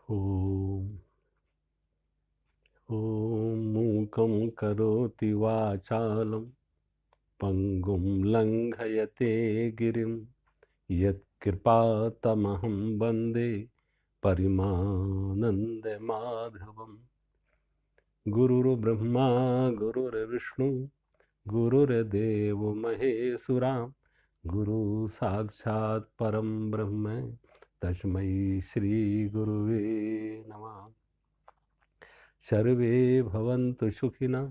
ॐ मूकं करोति वाचालं पङ्गुं लङ्घयते गिरिं यत्कृपातमहं वन्दे परिमानन्दमाधवम्। गुरुर्ब्रह्मा गुरुर्विष्णु गुरुर्देवो महेश्वरा गुरु साक्षात् परं ब्रह्म तस्मै श्री गुरुवे नमः। सर्वे भवन्तु सुखिनः,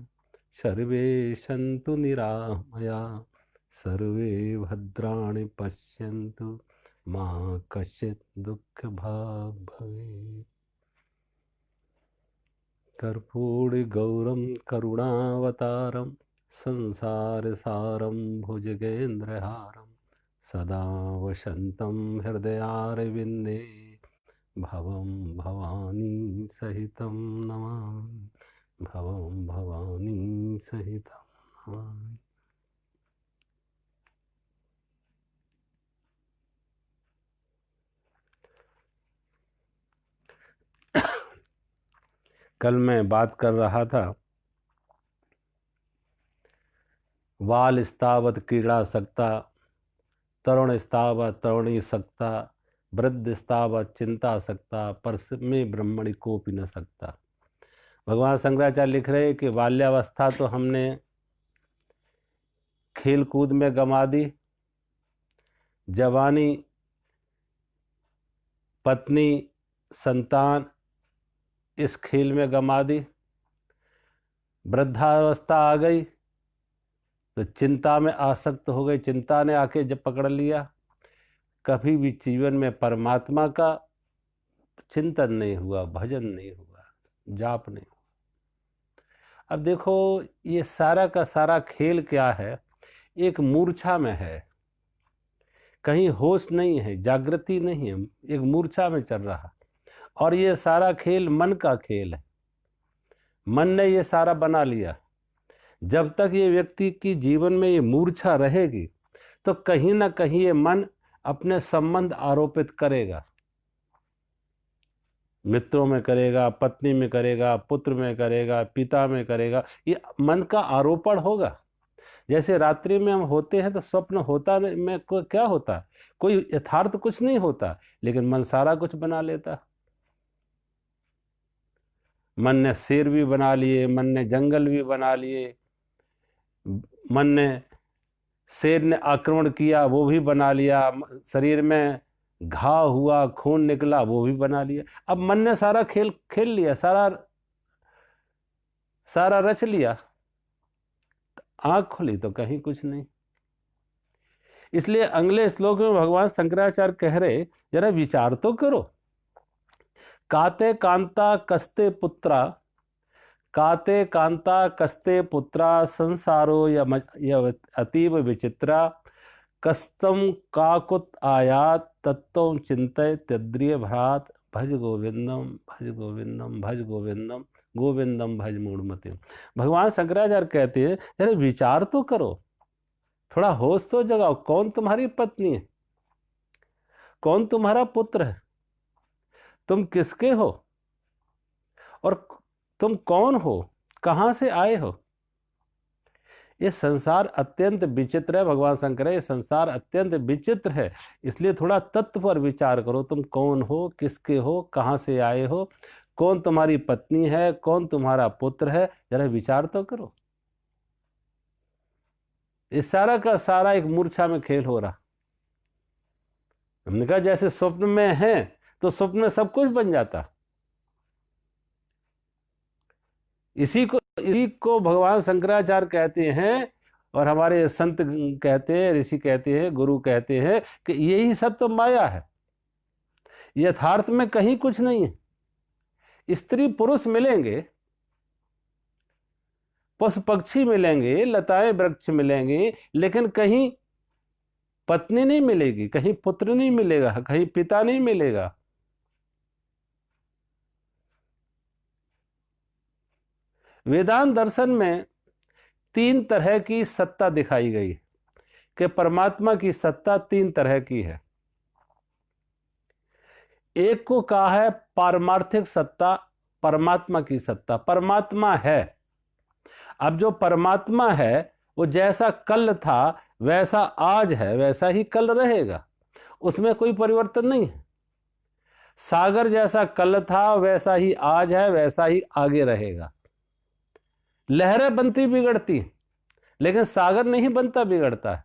सर्वे सन्तु निरामयाः, सर्वे भद्राणि पश्यन्तु मा कश्चित् दुःखभाग् भवेत्। कर्पूरगौरं करुणावतारं संसारसारं भुजगेन्द्रहारं सदा वसन्तं हृदयारविन्दे भवं भवानी सहितं नमामि, भवं भवानी सहितं नमामि। कल मैं बात कर रहा था, बाल स्तावत क्रीड़ा सकता, तरुण स्तावत तरुणी सकता, वृद्ध स्तावत चिंता सकता, परस्मै ब्रह्मणि कोपि न सकता। भगवान शंकराचार्य लिख रहे हैं कि बाल्यावस्था तो हमने खेल कूद में गंवा दी, जवानी पत्नी संतान इस खेल में गंवा दी, वृद्धावस्था आ गई तो चिंता में आसक्त हो गई, चिंता ने आके जब पकड़ लिया, कभी भी जीवन में परमात्मा का चिंतन नहीं हुआ, भजन नहीं हुआ, जाप नहीं हुआ। अब देखो ये सारा का सारा खेल क्या है, एक मूर्छा में है, कहीं होश नहीं है, जागृति नहीं है, एक मूर्छा में चल रहा। और ये सारा खेल मन का खेल है, मन ने ये सारा बना लिया। जब तक ये व्यक्ति की जीवन में ये मूर्छा रहेगी तो कहीं ना कहीं ये मन अपने संबंध आरोपित करेगा, मित्रों में करेगा, पत्नी में करेगा, पुत्र में करेगा, पिता में करेगा, ये मन का आरोपण होगा। जैसे रात्रि में हम होते हैं तो स्वप्न होता में क्या होता, कोई यथार्थ कुछ नहीं होता, लेकिन मन सारा कुछ बना लेता। मन ने शेर भी बना लिए, मन ने जंगल भी बना लिए, मन ने शेर ने आक्रमण किया वो भी बना लिया, शरीर में घाव हुआ, खून निकला वो भी बना लिया। अब मन ने सारा खेल खेल लिया, सारा रच लिया, आंख खुली तो कहीं कुछ नहीं। इसलिए अगले श्लोक में भगवान शंकराचार्य कह रहे, जरा विचार तो करो। काते कांता कस्ते पुत्रा, काते कांता कस्ते पुत्रा, संसारो अतीव विचित्रा, कस्तम काकुत आयात तत्व चिंतय तद्रिय भ्रात, भज गोविंदम भज गोविंदम भज गोविंदम गोविंदम भज मूढ़मति। भगवान शंकराचार्य कहते हैं जरा विचार तो करो, थोड़ा होश तो जगाओ। कौन तुम्हारी पत्नी है, कौन तुम्हारा पुत्र है, तुम किसके हो और तुम कौन हो, कहां से आए हो। ये संसार अत्यंत विचित्र है। भगवान शंकर है, ये संसार अत्यंत विचित्र है, इसलिए थोड़ा तत्व पर विचार करो। तुम कौन हो, किसके हो, कहां से आए हो, कौन तुम्हारी पत्नी है, कौन तुम्हारा पुत्र है, जरा विचार तो करो। इस सारा का सारा एक मूर्छा में खेल हो रहा। हमने कहा जैसे स्वप्न में है तो स्वप्न में सब कुछ बन जाता। इसी को भगवान शंकराचार्य कहते हैं और हमारे संत कहते हैं, ऋषि कहते हैं, गुरु कहते हैं कि यही सब तो माया है, यथार्थ में कहीं कुछ नहीं है। स्त्री पुरुष मिलेंगे, पशु पक्षी मिलेंगे, लताएं वृक्ष मिलेंगे, लेकिन कहीं पत्नी नहीं मिलेगी, कहीं पुत्र नहीं मिलेगा, कहीं पिता नहीं मिलेगा। वेदांत दर्शन में तीन तरह की सत्ता दिखाई गई कि परमात्मा की सत्ता तीन तरह की है। एक को कहा है पारमार्थिक सत्ता, परमात्मा की सत्ता। परमात्मा है। अब जो परमात्मा है वो जैसा कल था वैसा आज है, वैसा ही कल रहेगा, उसमें कोई परिवर्तन नहीं है। सागर जैसा कल था वैसा ही आज है, वैसा ही आगे रहेगा। लहरें बनती बिगड़ती, लेकिन सागर नहीं बनता बिगड़ता है।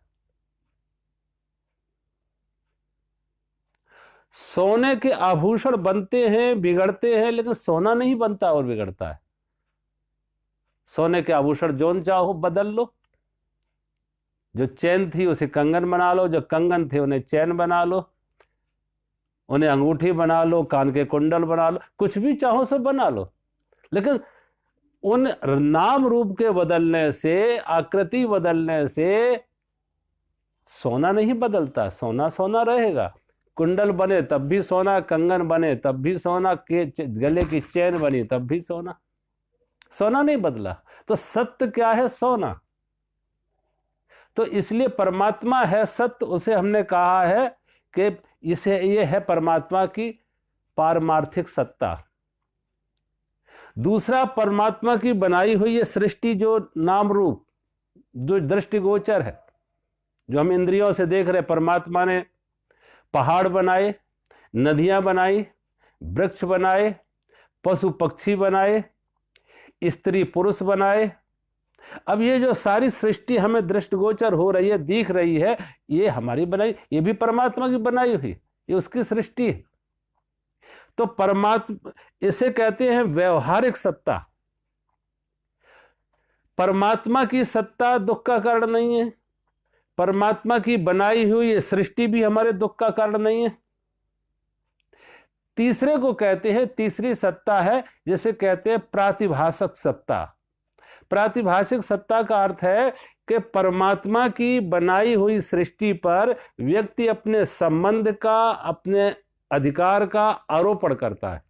सोने के आभूषण बनते हैं बिगड़ते हैं, लेकिन सोना नहीं बनता और बिगड़ता है। सोने के आभूषण जोन चाहो बदल लो, जो चैन थी उसे कंगन बना लो, जो कंगन थे उन्हें चैन बना लो, उन्हें अंगूठी बना लो, कान के कुंडल बना लो, कुछ भी चाहो सो बना लो, लेकिन उन नाम रूप के बदलने से, आकृति बदलने से सोना नहीं बदलता। सोना सोना रहेगा। कुंडल बने तब भी सोना, कंगन बने तब भी सोना, के गले की चैन बनी तब भी सोना। सोना नहीं बदला। तो सत्य क्या है? सोना। तो इसलिए परमात्मा है सत्य, उसे हमने कहा है कि इसे ये है परमात्मा की पारमार्थिक सत्ता। दूसरा, परमात्मा की बनाई हुई ये सृष्टि जो नाम रूप, जो दृष्टिगोचर है, जो हम इंद्रियों से देख रहे, परमात्मा ने पहाड़ बनाए, नदियां बनाई, वृक्ष बनाए, पशु पक्षी बनाए, स्त्री पुरुष बनाए। अब ये जो सारी सृष्टि हमें दृष्टिगोचर हो रही है, दिख रही है, ये हमारी बनाई, ये भी परमात्मा की बनाई हुई, ये उसकी सृष्टि है। तो परमात्मा, इसे कहते हैं व्यवहारिक सत्ता। परमात्मा की सत्ता दुख का कारण नहीं है। परमात्मा की बनाई हुई ये सृष्टि भी हमारे दुख का कारण नहीं है। तीसरे को कहते हैं, तीसरी सत्ता है जिसे कहते हैं प्रातिभाषक सत्ता। प्रातिभाषिक सत्ता का अर्थ है कि परमात्मा की बनाई हुई सृष्टि पर व्यक्ति अपने संबंध का, अपने अधिकार का आरोपण करता है।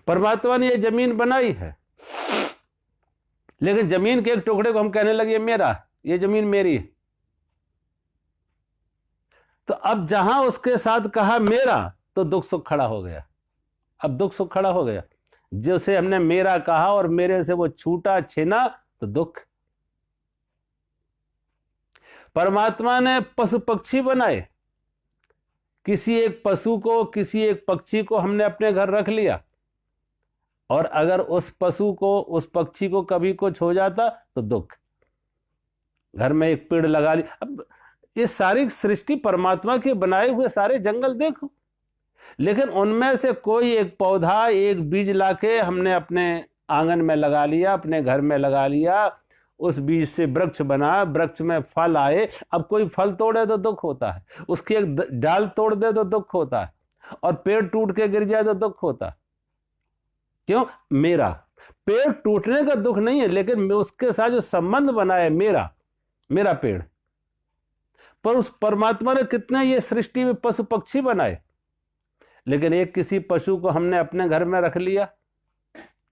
परमात्मा ने यह जमीन बनाई है, लेकिन जमीन के एक टुकड़े को हम कहने लगे मेरा, ये जमीन मेरी है। तो अब जहां उसके साथ कहा मेरा, तो दुख सुख खड़ा हो गया। अब दुख सुख खड़ा हो गया। जैसे हमने मेरा कहा और मेरे से वो छूटा छिना, तो दुख। परमात्मा ने पशु पक्षी बनाए, किसी एक पशु को, किसी एक पक्षी को हमने अपने घर रख लिया, और अगर उस पशु को, उस पक्षी को कभी कुछ हो जाता तो दुख। घर में एक पेड़ लगा लिया। अब ये सारी सृष्टि परमात्मा के बनाए हुए सारे जंगल देखो, लेकिन उनमें से कोई एक पौधा, एक बीज लाके हमने अपने आंगन में लगा लिया, अपने घर में लगा लिया, उस बीज से वृक्ष बना, वृक्ष में फल आए। अब कोई फल तोड़े तो दुख होता है, उसकी एक डाल तोड़ दे तो दुख होता है, और पेड़ टूट के गिर जाए तो दुख होता है। क्यों? मेरा। पेड़ टूटने का दुख नहीं है, लेकिन उसके साथ जो संबंध बना है मेरा, मेरा पेड़। पर उस परमात्मा ने कितने ये सृष्टि में पशु पक्षी बनाए, लेकिन एक किसी पशु को हमने अपने घर में रख लिया,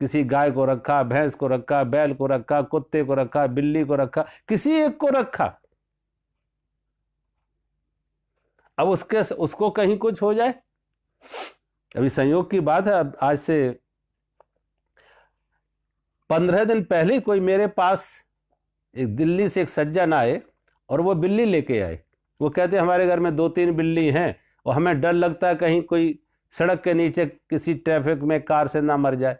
किसी गाय को रखा, भैंस को रखा, बैल को रखा, कुत्ते को रखा, बिल्ली को रखा, किसी एक को रखा। अब उसको कहीं कुछ हो जाए। अभी संयोग की बात है, आज से 15 दिन पहले कोई मेरे पास, एक दिल्ली से एक सज्जन आए और वो बिल्ली लेके आए। वो कहते हमारे घर में 2-3 बिल्ली हैं और हमें डर लगता है कहीं कोई सड़क के नीचे किसी ट्रैफिक में कार से ना मर जाए।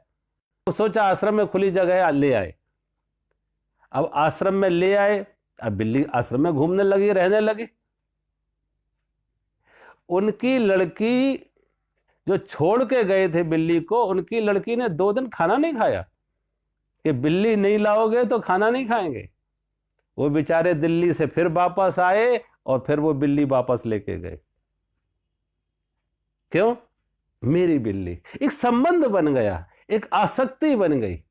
तो सोचा आश्रम में खुली जगह है, ले आए। अब आश्रम में ले आए, अब बिल्ली आश्रम में घूमने लगी, रहने लगी। उनकी लड़की जो छोड़ के गए थे बिल्ली को, उनकी लड़की ने 2 दिन खाना नहीं खाया कि बिल्ली नहीं लाओगे तो खाना नहीं खाएंगे। वो बेचारे दिल्ली से फिर वापस आए और फिर वो बिल्ली वापस लेके गए। क्यों? मेरी बिल्ली। एक संबंध बन गया, एक आसक्ति बन गई,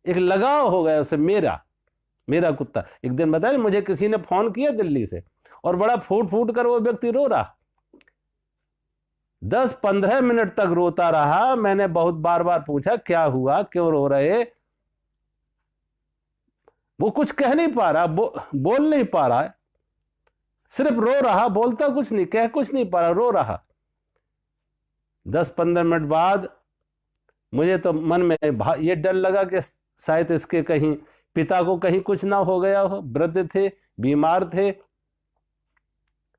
एक लगाव हो गया उसे, मेरा कुत्ता। एक दिन बताया मुझे किसी ने फोन किया दिल्ली से, और बड़ा फूट फूट कर वो व्यक्ति रो रहा, 10-15 मिनट तक रोता रहा। मैंने बहुत बार बार पूछा क्या हुआ, क्यों रो रहे। वो कुछ कह नहीं पा रहा, बोल नहीं पा रहा है। सिर्फ रो रहा, बोलता कुछ नहीं, कह कुछ नहीं पा रहा, रो रहा। 10-15 मिनट बाद मुझे तो मन में ये डर लगा कि शायद इसके कहीं पिता को कहीं कुछ ना हो गया हो, वृद्ध थे, बीमार थे,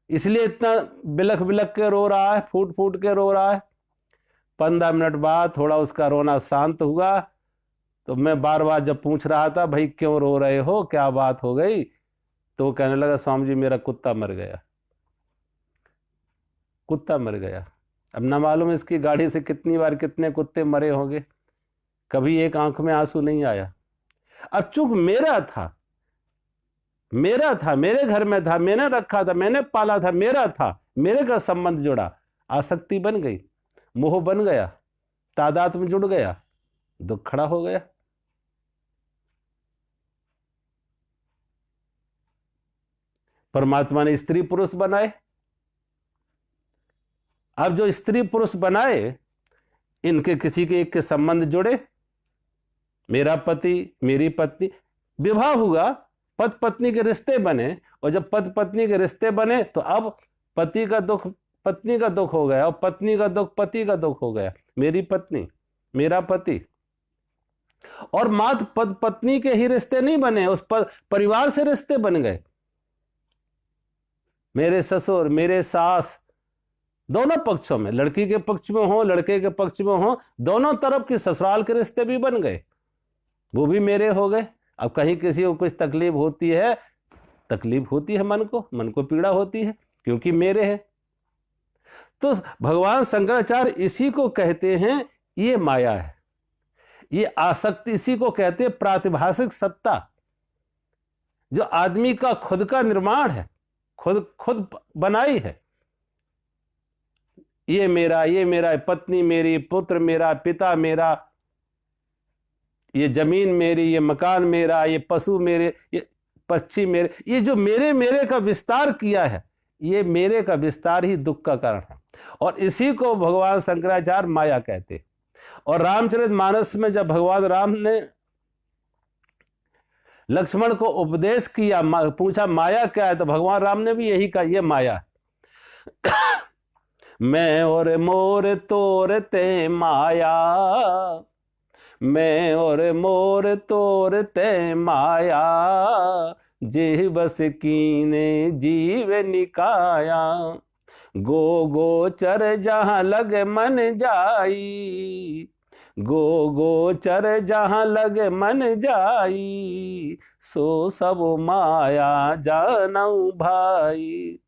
इसलिए इतना बिलख बिलख के रो रहा है, फूट फूट के रो रहा है। 15 मिनट बाद थोड़ा उसका रोना शांत हुआ, तो मैं बार बार जब पूछ रहा था भाई क्यों रो रहे हो, क्या बात हो गई, तो वो कहने लगा स्वामी जी मेरा कुत्ता मर गया, कुत्ता मर गया। अब ना मालूम इसकी गाड़ी से कितनी बार कितने कुत्ते मरे होंगे, कभी एक आंख में आंसू नहीं आया। अब चूक मेरा था, मेरे घर में था, मैंने रखा था, मैंने पाला था, मेरा था, मेरे का संबंध जुड़ा, आसक्ति बन गई, मोह बन गया, तादाद में जुड़ गया, दुख खड़ा हो गया। परमात्मा ने स्त्री पुरुष बनाए। अब जो स्त्री पुरुष बनाए, इनके किसी के एक के संबंध जुड़े, मेरा पति मेरी पत्नी, विवाह हुआ, पति पत्नी के रिश्ते बने, और जब पति पत्नी के रिश्ते बने तो अब पति का दुख पत्नी का दुख हो गया और पत्नी का दुख पति का दुख हो गया। मेरी पत्नी मेरा पति, और मात्र पति पत्नी के ही रिश्ते नहीं बने, उस परिवार से रिश्ते बन गए। मेरे ससुर मेरे सास, दोनों पक्षों में, लड़की के पक्ष में हो लड़के के पक्ष में हो, दोनों तरफ की ससुराल के रिश्ते भी बन गए, वो भी मेरे हो गए। अब कहीं किसी को कुछ तकलीफ होती है, मन को पीड़ा होती है, क्योंकि मेरे हैं। तो भगवान शंकराचार्य इसी को कहते हैं ये माया है, ये आसक्ति, इसी को कहते हैं प्रातिभाषिक सत्ता, जो आदमी का खुद का निर्माण है, खुद बनाई है। ये मेरा, पत्नी मेरी, पुत्र मेरा, पिता मेरा, ये जमीन मेरी, ये मकान मेरा, ये पशु मेरे, ये पक्षी मेरे, ये जो मेरे का विस्तार किया है, ये मेरे का विस्तार ही दुख का कारण है। और इसी को भगवान शंकराचार्य माया कहते। और रामचरितमानस में जब भगवान राम ने लक्ष्मण को उपदेश किया, पूछा माया क्या है, तो भगवान राम ने भी यही कहा, ये माया मैं और मोर तोरते माया, मैं और मोर तोरते माया, जेह बस कीने जीव निकाया, गो गोचर जहां लगे मन जाई, गो गोचर जहां लगे मन जाई, सो सब माया जानऊ भाई।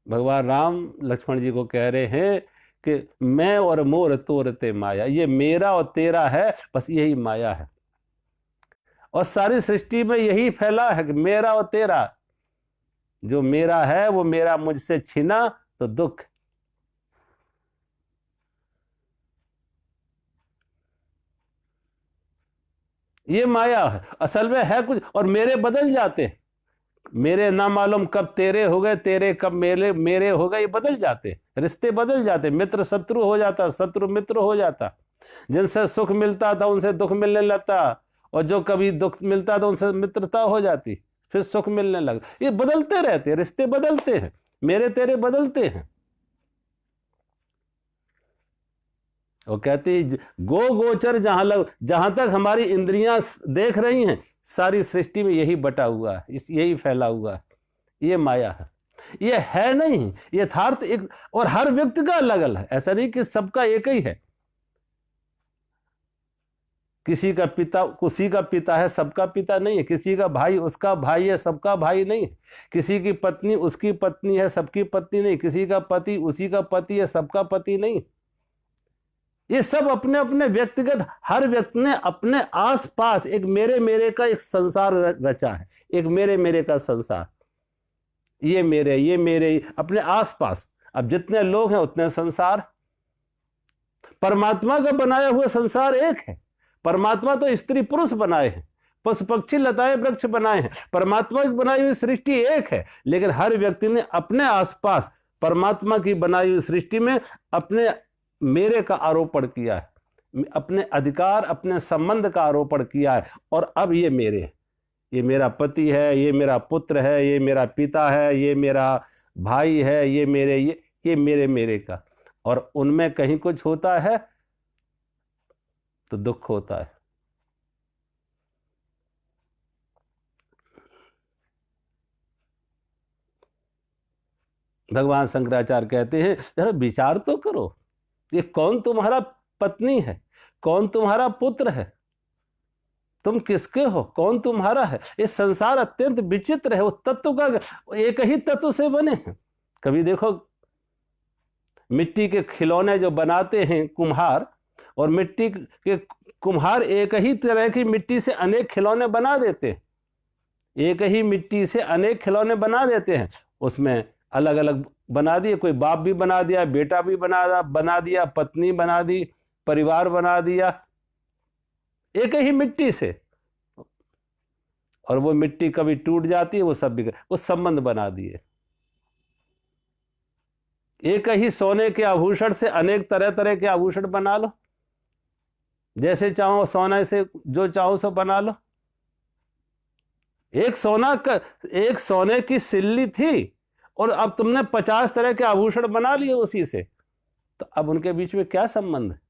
भगवान राम लक्ष्मण जी को कह रहे हैं कि मैं और मोर तोरते माया, ये मेरा और तेरा है, बस यही माया है। और सारी सृष्टि में यही फैला है कि मेरा और तेरा, जो मेरा है वो मेरा मुझसे छीना तो दुख। ये माया है, असल में है कुछ, और मेरे बदल जाते हैं, मेरे ना मालूम कब तेरे हो गए, तेरे कब मेरे हो गए, ये बदल जाते, रिश्ते बदल जाते, मित्र शत्रु हो जाता, शत्रु मित्र हो जाता, जिनसे सुख मिलता था उनसे दुख मिलने लगता, और जो कभी दुख मिलता था उनसे मित्रता हो जाती, फिर सुख मिलने लगा। ये बदलते रहते, रिश्ते बदलते हैं, मेरे तेरे बदलते हैं। वो कहती गो गोचर जहां तक हमारी इंद्रियां देख रही हैं, सारी सृष्टि में यही बटा हुआ है, यही फैला हुआ है, ये माया है, ये है नहीं यथार्थ एक। और हर व्यक्ति का अलग अलग है, ऐसा नहीं कि सबका एक ही है। किसी का पिता है, सबका पिता नहीं है। किसी का भाई उसका भाई है, सबका भाई नहीं है। किसी की पत्नी उसकी पत्नी है, सबकी पत्नी नहीं। किसी का पति उसी का पति है, सबका पति नहीं। ये सब अपने अपने व्यक्तिगत, हर व्यक्ति ने अपने आसपास एक मेरे का एक संसार रचा है, एक मेरे का संसार, ये मेरे अपने आसपास। अब जितने लोग हैं उतने संसार। परमात्मा का बनाया हुआ संसार एक है। परमात्मा तो स्त्री पुरुष बनाए हैं, पशु पक्षी लताएं वृक्ष बनाए हैं, परमात्मा की बनाई हुई सृष्टि एक है। लेकिन हर व्यक्ति ने अपने आसपास परमात्मा की बनाई हुई सृष्टि में अपने मेरे का आरोपण किया है, अपने अधिकार अपने संबंध का आरोपण किया है। और अब ये मेरे है, ये मेरा पति है, ये मेरा पुत्र है, ये मेरा पिता है, ये मेरा भाई है, ये मेरे मेरे का, और उनमें कहीं कुछ होता है तो दुख होता है। भगवान शंकराचार्य कहते हैं जरा विचार तो करो, ये कौन तुम्हारा पत्नी है, कौन तुम्हारा पुत्र है, तुम किसके हो, कौन तुम्हारा है। ये संसार अत्यंत विचित्र है। वो तत्व का एक ही तत्व से बने हैं। कभी देखो मिट्टी के खिलौने जो बनाते हैं कुम्हार, और मिट्टी के कुम्हार एक ही तरह की मिट्टी से अनेक खिलौने बना देते हैं, एक ही मिट्टी से अनेक खिलौने बना देते हैं, उसमें अलग अलग बना दिए, कोई बाप भी बना दिया, बेटा भी बना दिया, पत्नी बना दी, परिवार बना दिया, एक ही मिट्टी से, और वो मिट्टी कभी टूट जाती है, वो सब भी वो संबंध बना दिए। एक ही सोने के आभूषण से अनेक तरह तरह के आभूषण बना लो, जैसे चाहो सोने से जो चाहो सो बना लो। एक सोने की सिल्ली थी और अब तुमने 50 तरह के आभूषण बना लिए उसी से, तो अब उनके बीच में क्या संबंध है?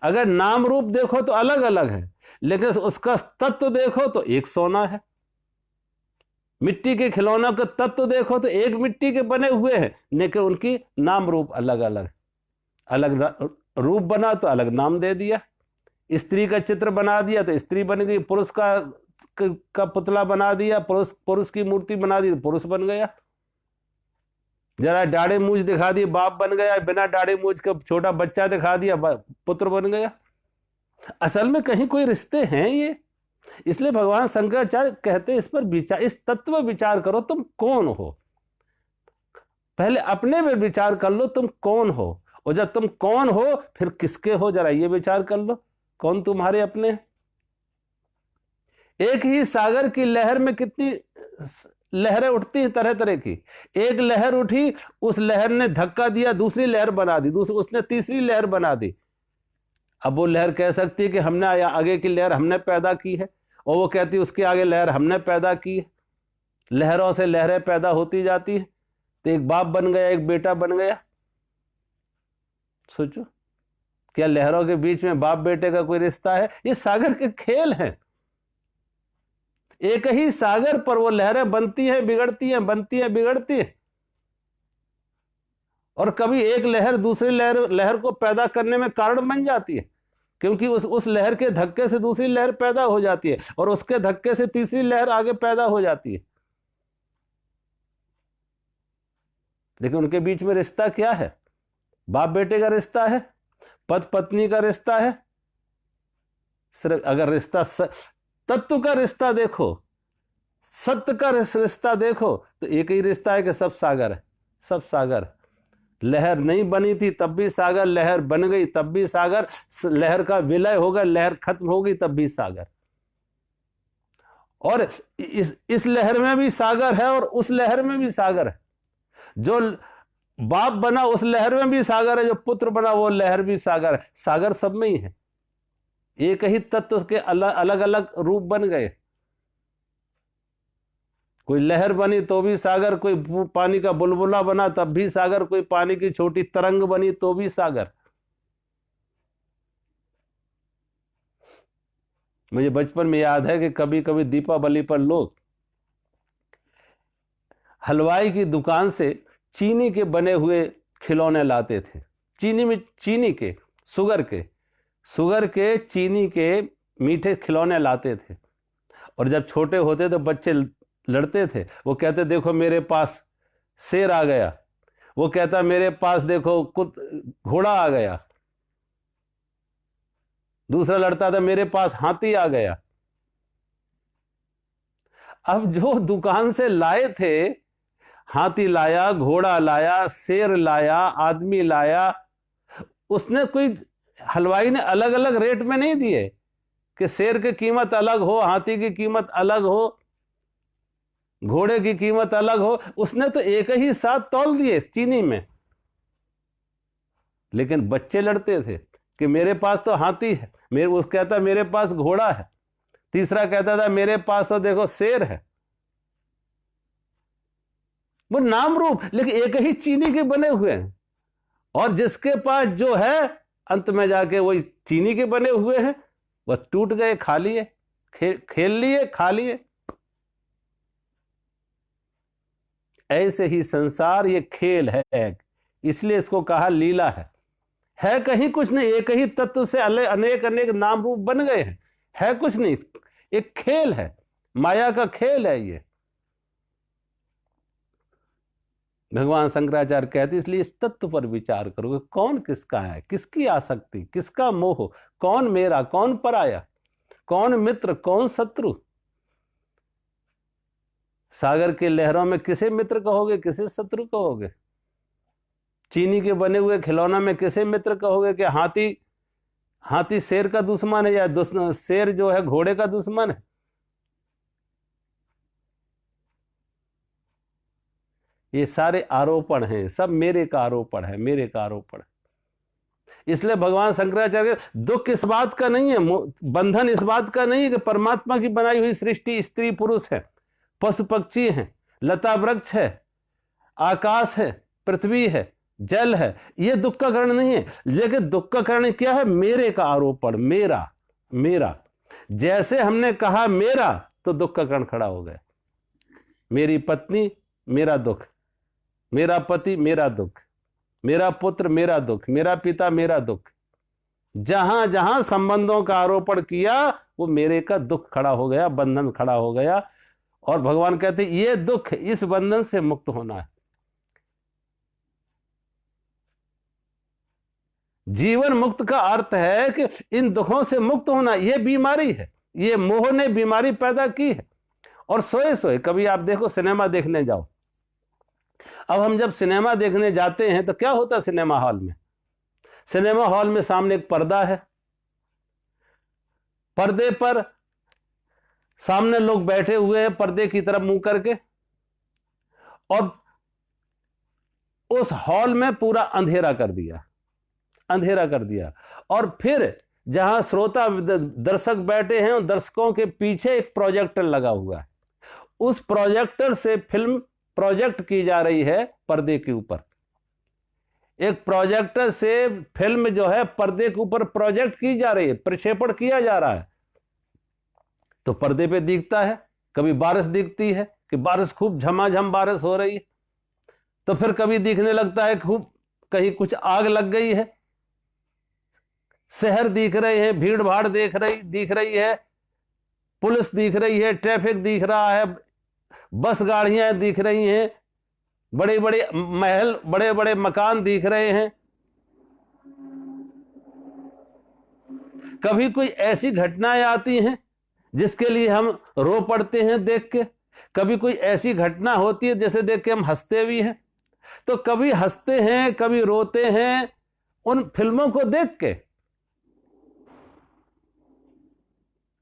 अगर नाम रूप देखो तो अलग अलग है, लेकिन उसका तत्व देखो तो एक सोना है। मिट्टी के खिलौनों का तत्व देखो तो एक मिट्टी के बने हुए हैं, लेकिन उनकी नाम रूप अलग अलग। अलग रूप बना तो अलग नाम दे दिया। स्त्री का चित्र बना दिया तो स्त्री बन गई, पुरुष का पुतला बना दिया, पुरुष की मूर्ति बना दी तो पुरुष बन गया। जरा दाढ़ी मूछ दिखा दी बाप बन गया, बिना दाढ़ी मूछ का छोटा बच्चा दिखा दिया पुत्र बन गया। असल में कहीं कोई रिश्ते हैं ये? इसलिए भगवान शंकराचार्य कहते हैं इस पर विचार, इस तत्व विचार करो, तुम कौन हो। पहले अपने में विचार कर लो तुम कौन हो, और जब तुम कौन हो फिर किसके हो, जरा ये विचार कर लो कौन तुम्हारे अपने। एक ही सागर की लहर में कितनी लहरें उठती हैं तरह तरह की। एक लहर उठी, उस लहर ने धक्का दिया, दूसरी लहर बना दी, उसने तीसरी लहर बना दी। अब वो लहर कह सकती है कि हमने आगे की लहर हमने पैदा की है, और वो कहती है उसके आगे लहर हमने पैदा की है। लहरों से लहरें पैदा होती जाती है, तो एक बाप बन गया, एक बेटा बन गया। सोचो, क्या लहरों के बीच में बाप बेटे का कोई रिश्ता है? ये सागर के खेल हैं। एक ही सागर पर वो लहरें बनती हैं बिगड़ती हैं, बनती हैं बिगड़ती हैं, और कभी एक लहर दूसरी लहर को पैदा करने में कारण बन जाती है, क्योंकि उस लहर के धक्के से दूसरी लहर पैदा हो जाती है, और उसके धक्के से तीसरी लहर आगे पैदा हो जाती है। लेकिन उनके बीच में रिश्ता क्या है? बाप बेटे का रिश्ता है, पति पत्नी का रिश्ता है। सिर्फ अगर रिश्ता तत्व का रिश्ता देखो, सत्य का रिश्ता देखो, तो एक ही रिश्ता है कि सब सागर है, सब सागर। लहर नहीं बनी थी तब भी सागर, लहर बन गई तब भी सागर, लहर का विलय होगा, लहर खत्म होगी तब भी सागर। और इस लहर में भी सागर है और उस लहर में भी सागर है। जो बाप बना उस लहर में भी सागर है, जो पुत्र बना वो लहर भी सागर है। सागर सब में ही है। एक ही तत्व के अलग अलग रूप बन गए। कोई लहर बनी तो भी सागर, कोई पानी का बुलबुला बना तब भी सागर, कोई पानी की छोटी तरंग बनी तो भी सागर। मुझे बचपन में याद है कि कभी कभी दीपावली पर लोग हलवाई की दुकान से चीनी के बने हुए खिलौने लाते थे। चीनी के शुगर के चीनी के मीठे खिलौने लाते थे। और जब छोटे होते तो बच्चे लड़ते थे। वो कहते देखो मेरे पास शेर आ गया, वो कहता मेरे पास देखो घोड़ा आ गया, दूसरा लड़ता था मेरे पास हाथी आ गया। अब जो दुकान से लाए थे, हाथी लाया, घोड़ा लाया, शेर लाया, आदमी लाया, उसने कोई हलवाई ने अलग अलग रेट में नहीं दिए कि शेर की कीमत अलग हो, हाथी की कीमत अलग हो, घोड़े की कीमत अलग हो। उसने तो एक ही साथ तौल दिए चीनी में। लेकिन बच्चे लड़ते थे कि मेरे पास तो हाथी है, वो कहता मेरे पास घोड़ा है, तीसरा कहता था मेरे पास तो देखो शेर है। वो नाम रूप, लेकिन एक ही चीनी के बने हुए हैं, और जिसके पास जो है अंत में जाके वही चीनी के बने हुए हैं, बस टूट गए, खा लिए, खेल लिए, खा लिए। ऐसे ही संसार ये खेल है, इसलिए इसको कहा लीला है कहीं कुछ नहीं, एक ही तत्व से अनेक अनेक नाम रूप बन गए हैं, है कुछ नहीं, एक खेल है, माया का खेल है ये। भगवान शंकराचार्य कहते इसलिए इस तत्व पर विचार करो, कौन किसका है, किसकी आसक्ति, किसका मोह, कौन मेरा, कौन पराया, कौन मित्र, कौन शत्रु। सागर के लहरों में किसे मित्र कहोगे, किसे शत्रु कहोगे? चीनी के बने हुए खिलौना में किसे मित्र कहोगे? कि हाथी शेर का दुश्मन है, या शेर जो है घोड़े का दुश्मन है? ये सारे आरोपण हैं, सब मेरे का आरोपण है, मेरे का आरोपण है। इसलिए भगवान शंकराचार्य, दुख इस बात का नहीं है, बंधन इस बात का नहीं है कि परमात्मा की बनाई हुई सृष्टि स्त्री पुरुष है, पशु पक्षी हैं, लता वृक्ष है, आकाश है, पृथ्वी है, जल है, ये दुख का कारण नहीं है। लेकिन दुख का कारण क्या है? मेरे का आरोपण, मेरा मेरा। जैसे हमने कहा मेरा, तो दुख का कारण खड़ा हो गया। मेरी पत्नी, मेरा दुख, मेरा पति, मेरा दुख, मेरा पुत्र, मेरा दुख, मेरा पिता, मेरा दुख। जहां जहां संबंधों का आरोपण किया, वो मेरे का दुख खड़ा हो गया, बंधन खड़ा हो गया। और भगवान कहते ये दुख, इस बंधन से मुक्त होना है। जीवन मुक्त का अर्थ है कि इन दुखों से मुक्त होना। यह बीमारी है, ये मोह ने बीमारी पैदा की है। और सोए सोए कभी आप देखो, सिनेमा देखने जाओ, अब हम जब सिनेमा देखने जाते हैं तो क्या होता है सिनेमा हॉल में? सिनेमा हॉल में सामने एक पर्दा है, पर्दे पर सामने लोग बैठे हुए हैं, पर्दे की तरफ मुंह करके, और उस हॉल में पूरा अंधेरा कर दिया, अंधेरा कर दिया। और फिर जहां श्रोता दर्शक बैठे हैं, उन दर्शकों के पीछे एक प्रोजेक्टर लगा हुआ है, उस प्रोजेक्टर से फिल्म प्रोजेक्ट की जा रही है पर्दे के ऊपर। एक प्रोजेक्टर से फिल्म जो है पर्दे के ऊपर प्रोजेक्ट की जा रही है, प्रक्षेपण किया जा रहा है। तो पर्दे पे दिखता है, कभी बारिश दिखती है कि बारिश खूब झमाझम बारिश हो रही है, तो फिर कभी दिखने लगता है खूब कहीं कुछ आग लग गई है, शहर दिख रहे हैं, भीड़ भाड़ दिख रही है, पुलिस दिख रही है, ट्रैफिक दिख रहा है, बस गाड़ियां दिख रही हैं, बड़े बड़े महल, बड़े बड़े मकान दिख रहे हैं। कभी कोई ऐसी घटनाएं आती हैं जिसके लिए हम रो पड़ते हैं देख के, कभी कोई ऐसी घटना होती है जैसे देख के हम हंसते भी हैं। तो कभी हंसते हैं, कभी रोते हैं उन फिल्मों को देख के।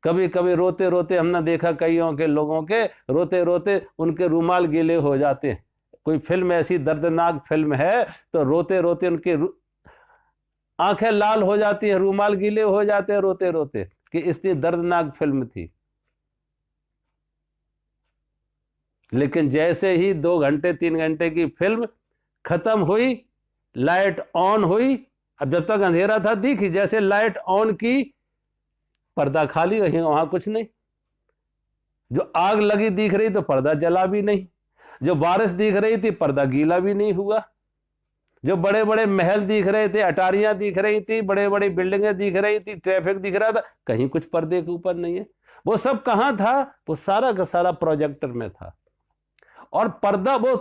कभी कभी रोते रोते हमने देखा कईयों के लोगों के रोते रोते उनके रूमाल गीले हो जाते हैं। कोई फिल्म ऐसी दर्दनाक फिल्म है तो रोते रोते उनकी आंखें लाल हो जाती हैं, रूमाल गीले हो जाते हैं रोते रोते, कि इतनी दर्दनाक फिल्म थी। लेकिन जैसे ही 2 घंटे 3 घंटे की फिल्म खत्म हुई, लाइट ऑन हुई, अब जब तक अंधेरा था दिखी, जैसे लाइट ऑन की पर्दा खाली, वहां कुछ नहीं। जो आग लगी दिख रही तो पर्दा जला भी नहीं, जो बारिश दिख रही थी पर्दा गीला भी नहीं हुआ, जो बड़े बड़े महल दिख रहे थे, अटारियां दिख रही थी, बड़े बड़े बिल्डिंगें दिख रही थी, ट्रैफिक दिख रहा था, कहीं कुछ पर्दे के ऊपर नहीं है। वो सब कहां था? वो सारा का सारा प्रोजेक्टर में था। और पर्दा, वो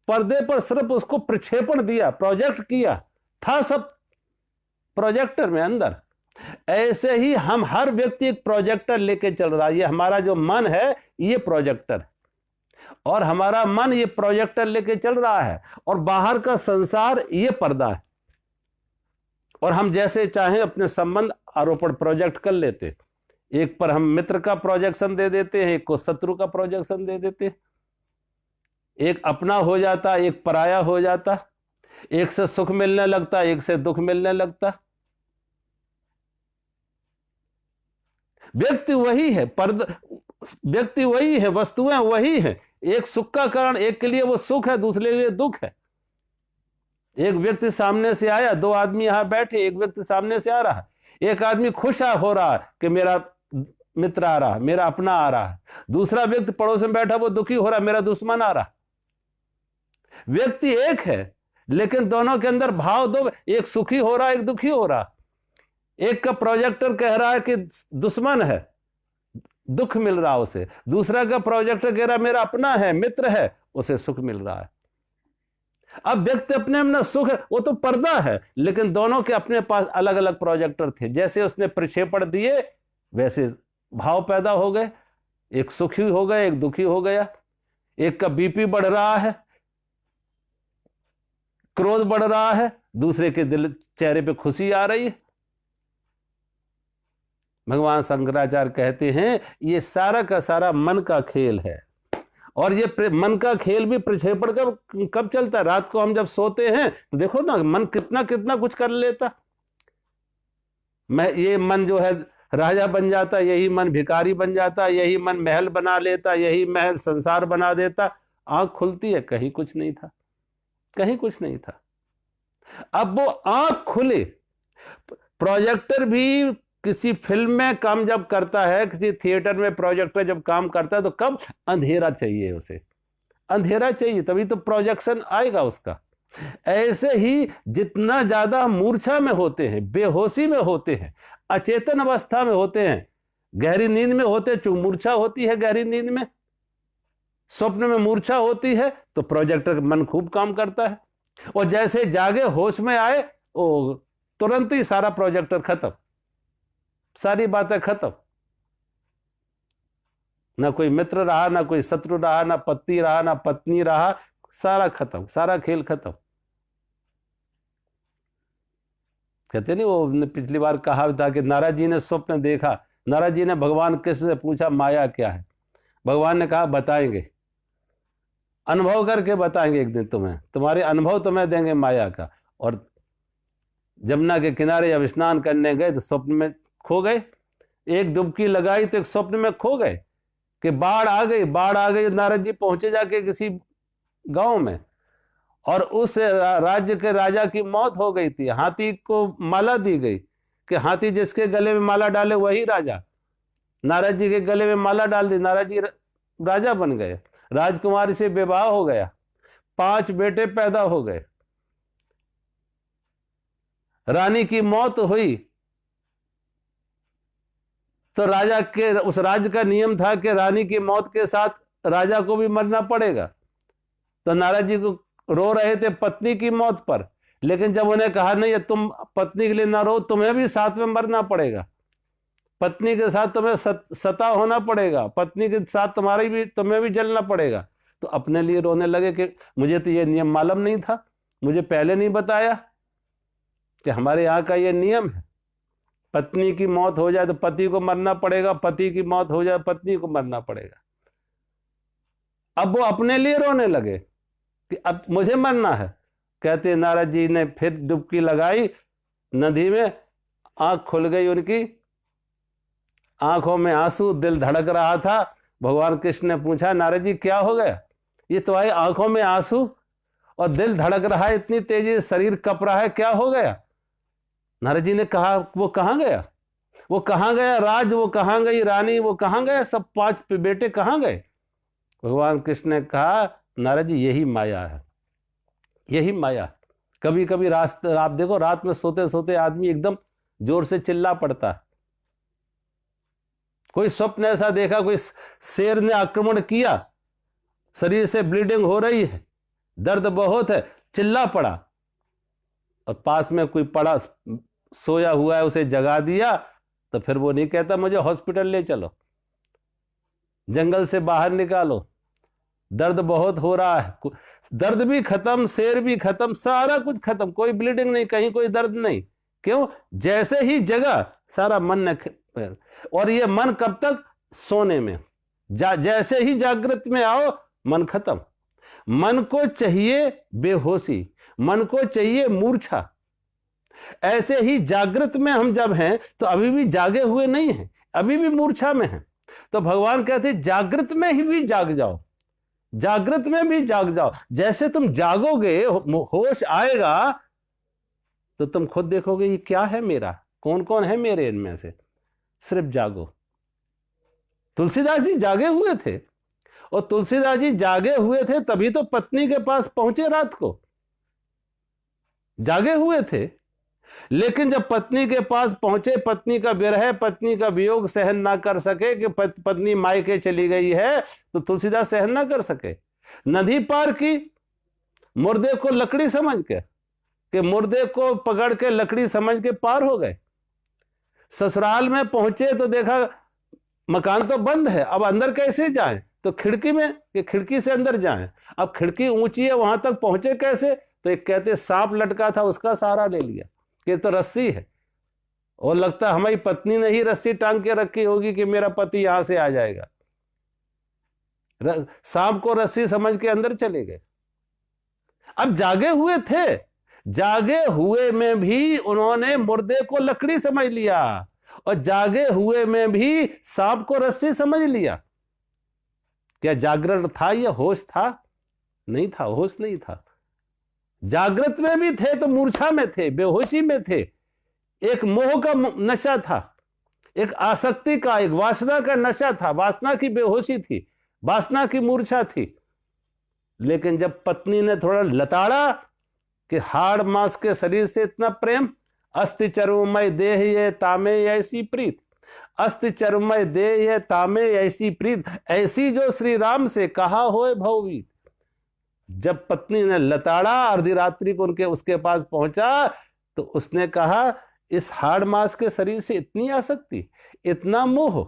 पर्दे पर सिर्फ उसको प्रक्षेपण दिया, प्रोजेक्ट किया, था सब प्रोजेक्टर में अंदर। ऐसे ही हम हर व्यक्ति एक प्रोजेक्टर लेके चल रहा है। ये हमारा जो मन है ये प्रोजेक्टर है, और हमारा मन ये प्रोजेक्टर लेके चल रहा है, और बाहर का संसार ये पर्दा है। और हम जैसे चाहें अपने संबंध आरोपण प्रोजेक्ट कर लेते, एक पर हम मित्र का प्रोजेक्शन दे देते हैं, एक को शत्रु का प्रोजेक्शन दे देते हैं, एक अपना हो जाता, एक पराया हो जाता, एक से सुख मिलने लगता, एक से दुख मिलने लगता। व्यक्ति वही है, व्यक्ति वही है, वस्तुएं वही है। एक सुख का कारण, एक के लिए वो सुख है, दूसरे के लिए दुख है। एक व्यक्ति सामने से आया, दो आदमी यहां बैठे, एक व्यक्ति सामने से आ रहा है, एक आदमी खुश हो रहा है कि मेरा मित्र आ रहा है, मेरा अपना आ रहा है। दूसरा व्यक्ति पड़ोस में बैठा, वो दुखी हो रहा है, मेरा दुश्मन आ रहा है। व्यक्ति एक है, लेकिन दोनों के अंदर भाव दो, एक सुखी हो रहा है, एक दुखी हो रहा है। एक का प्रोजेक्टर कह रहा है कि दुश्मन है, दुख मिल रहा है उसे। दूसरा का प्रोजेक्टर कह रहा है मेरा अपना है, मित्र है, उसे सुख मिल रहा है। अब व्यक्ति अपने में सुख है, वो तो पर्दा है, लेकिन दोनों के अपने पास अलग अलग प्रोजेक्टर थे। जैसे उसने प्रक्षेपण दिए, वैसे भाव पैदा हो गए, एक सुखी हो गया, एक दुखी हो गया। एक का बीपी बढ़ रहा है, क्रोध बढ़ रहा है, दूसरे के दिल चेहरे पे खुशी आ रही है। भगवान शंकराचार्य कहते हैं ये सारा का सारा मन का खेल है। और ये मन का खेल भी प्रक्षेपण कब चलता है? रात को हम जब सोते हैं तो देखो ना, मन कितना कितना कुछ कर लेता। ये मन जो है राजा बन जाता, यही मन भिखारी बन जाता, यही मन महल बना लेता, यही महल संसार बना देता। आंख खुलती है, कहीं कुछ नहीं था, कहीं कुछ नहीं था। अब वो आंख खुले, प्रोजेक्टर भी किसी फिल्म में काम जब करता है, किसी थिएटर में प्रोजेक्टर जब काम करता है, तो कब अंधेरा चाहिए उसे, अंधेरा चाहिए, तभी तो प्रोजेक्शन आएगा उसका। ऐसे ही जितना ज्यादा मूर्छा में होते हैं, बेहोशी में होते हैं, अचेतन अवस्था में होते हैं, गहरी नींद में होते हैं, चूंकि मूर्छा होती है गहरी नींद में, स्वप्न में मूर्छा होती है, तो प्रोजेक्टर मन खूब काम करता है। और जैसे जागे, होश में आए, वो तुरंत ही सारा प्रोजेक्टर खत्म, सारी बातें खत्म। ना कोई मित्र रहा, ना कोई शत्रु रहा, ना पति रहा, ना पत्नी रहा, सारा खत्म, सारा खेल खत्म। कहते नहीं, वो पिछली बार कहा था कि नारद जी ने स्वप्न देखा, नारद जी ने भगवान कृष्ण से पूछा माया क्या है? भगवान ने कहा बताएंगे, अनुभव करके बताएंगे एक दिन तुम्हें, तुम्हारे अनुभव तुम्हें देंगे माया का। और जमुना के किनारे जब स्नान करने गए तो स्वप्न में खो गए। एक डुबकी लगाई तो एक स्वप्न में खो गए कि बाढ़ आ गई, बाढ़ आ गई। नारद जी पहुंचे जाके किसी गांव में, और उस राज्य के राजा की मौत हो गई थी। हाथी को माला दी गई कि हाथी जिसके गले में माला डाले वही राजा। नारद जी के गले में माला डाल दी, नारद जी राजा बन गए, राजकुमारी से विवाह हो गया, 5 बेटे पैदा हो गए। रानी की मौत हुई तो राजा के, उस राज्य का नियम था कि रानी की मौत के साथ राजा को भी मरना पड़ेगा। तो नारद जी को रो रहे थे पत्नी की मौत पर, लेकिन जब उन्हें कहा नहीं, तुम पत्नी के लिए ना रो, तुम्हें भी साथ में मरना पड़ेगा, पत्नी के साथ तुम्हें सता होना पड़ेगा, पत्नी के साथ तुम्हें भी जलना पड़ेगा। तो अपने लिए रोने लगे कि मुझे तो ये नियम मालूम नहीं था, मुझे पहले नहीं बताया कि हमारे यहाँ का ये नियम है, पत्नी की मौत हो जाए तो पति को मरना पड़ेगा, पति की मौत हो जाए पत्नी को मरना पड़ेगा। अब वो अपने लिए रोने लगे कि अब मुझे मरना है। कहते नारद जी ने फिर डुबकी लगाई नदी में, आंख खुल गई उनकी, आंखों में आंसू, दिल धड़क रहा था। भगवान कृष्ण ने पूछा नारद जी क्या हो गया? ये तो आई आंखों में आंसू और दिल धड़क रहा है इतनी तेजी से, शरीर कप रहा है, क्या हो गया? नारद जी ने कहा वो कहां गया, वो कहां गया राज, वो कहां गई रानी, वो कहां गए सब 5 बेटे कहां गए? भगवान कृष्ण ने कहा नारद जी यही माया है, यही माया। कभी कभी आप देखो रात में सोते सोते आदमी एकदम जोर से चिल्ला पड़ता है। कोई स्वप्न ऐसा देखा, कोई शेर ने आक्रमण किया, शरीर से ब्लीडिंग हो रही है, दर्द बहुत है, चिल्ला पड़ा, और पास में कोई पड़ा सोया हुआ है, उसे जगा दिया, तो फिर वो नहीं कहता मुझे हॉस्पिटल ले चलो, जंगल से बाहर निकालो, दर्द बहुत हो रहा है। दर्द भी खत्म, शेर भी खत्म, सारा कुछ खत्म, कोई ब्लीडिंग नहीं, कहीं कोई दर्द नहीं। क्यों? जैसे ही जगह सारा मन ने, और ये मन कब तक? सोने में। जैसे ही जागृत में आओ मन खत्म। मन को चाहिए बेहोशी, मन को चाहिए मूर्छा। ऐसे ही जागृत में हम जब हैं तो अभी भी जागे हुए नहीं हैं, अभी भी मूर्छा में है। तो भगवान कहते जागृत में ही भी जाग जाओ, जागृत में भी जाग जाओ। जैसे तुम जागोगे, होश आएगा, तो तुम खुद देखोगे ये क्या है मेरा, कौन कौन है मेरे इनमें से। सिर्फ जागो। तुलसीदास जी जागे हुए थे, और तुलसीदास जी जागे हुए थे तभी तो पत्नी के पास पहुंचे रात को। जागे हुए थे, लेकिन जब पत्नी के पास पहुंचे, पत्नी का विरह, पत्नी का वियोग सहन ना कर सके कि पत्नी मायके चली गई है, तो तुलसीदास सहन ना कर सके। नदी पार की, मुर्दे को लकड़ी समझ के, कि मुर्दे को पकड़ के लकड़ी समझ के पार हो गए। ससुराल में पहुंचे तो देखा मकान तो बंद है, अब अंदर कैसे जाएं? तो खिड़की में, कि खिड़की से अंदर जाएं। अब खिड़की ऊंची है, वहां तक पहुंचे कैसे? तो एक कहते सांप लटका था, उसका सहारा ले लिया कि तो रस्सी है, और लगता हमारी पत्नी ने ही रस्सी टांग के रखी होगी कि मेरा पति यहां से आ जाएगा। सांप को रस्सी समझ के अंदर चले गए। अब जागे हुए थे, जागे हुए में भी उन्होंने मुर्दे को लकड़ी समझ लिया, और जागे हुए में भी सांप को रस्सी समझ लिया। क्या जागरण था या होश था? नहीं था, होश नहीं था। जागृत में भी थे तो मूर्छा में थे, बेहोशी में थे। एक मोह का नशा था, एक आसक्ति का, एक वासना का नशा था, वासना की बेहोशी थी, वासना की मूर्छा थी। लेकिन जब पत्नी ने थोड़ा लताड़ा कि हाड़ मांस के शरीर से इतना प्रेम, अस्ति चर्ममय देह ये तामे ऐसी प्रीत, अस्ति चर्ममय देह ये तामे ऐसी प्रीत, ऐसी जो श्री राम से कहा होए भववीत। जब पत्नी ने लताड़ा, अर्धी रात्रि को उसके पास पहुंचा, तो उसने कहा इस हाड़ मांस के शरीर से इतनी आसक्ति, इतना मोह।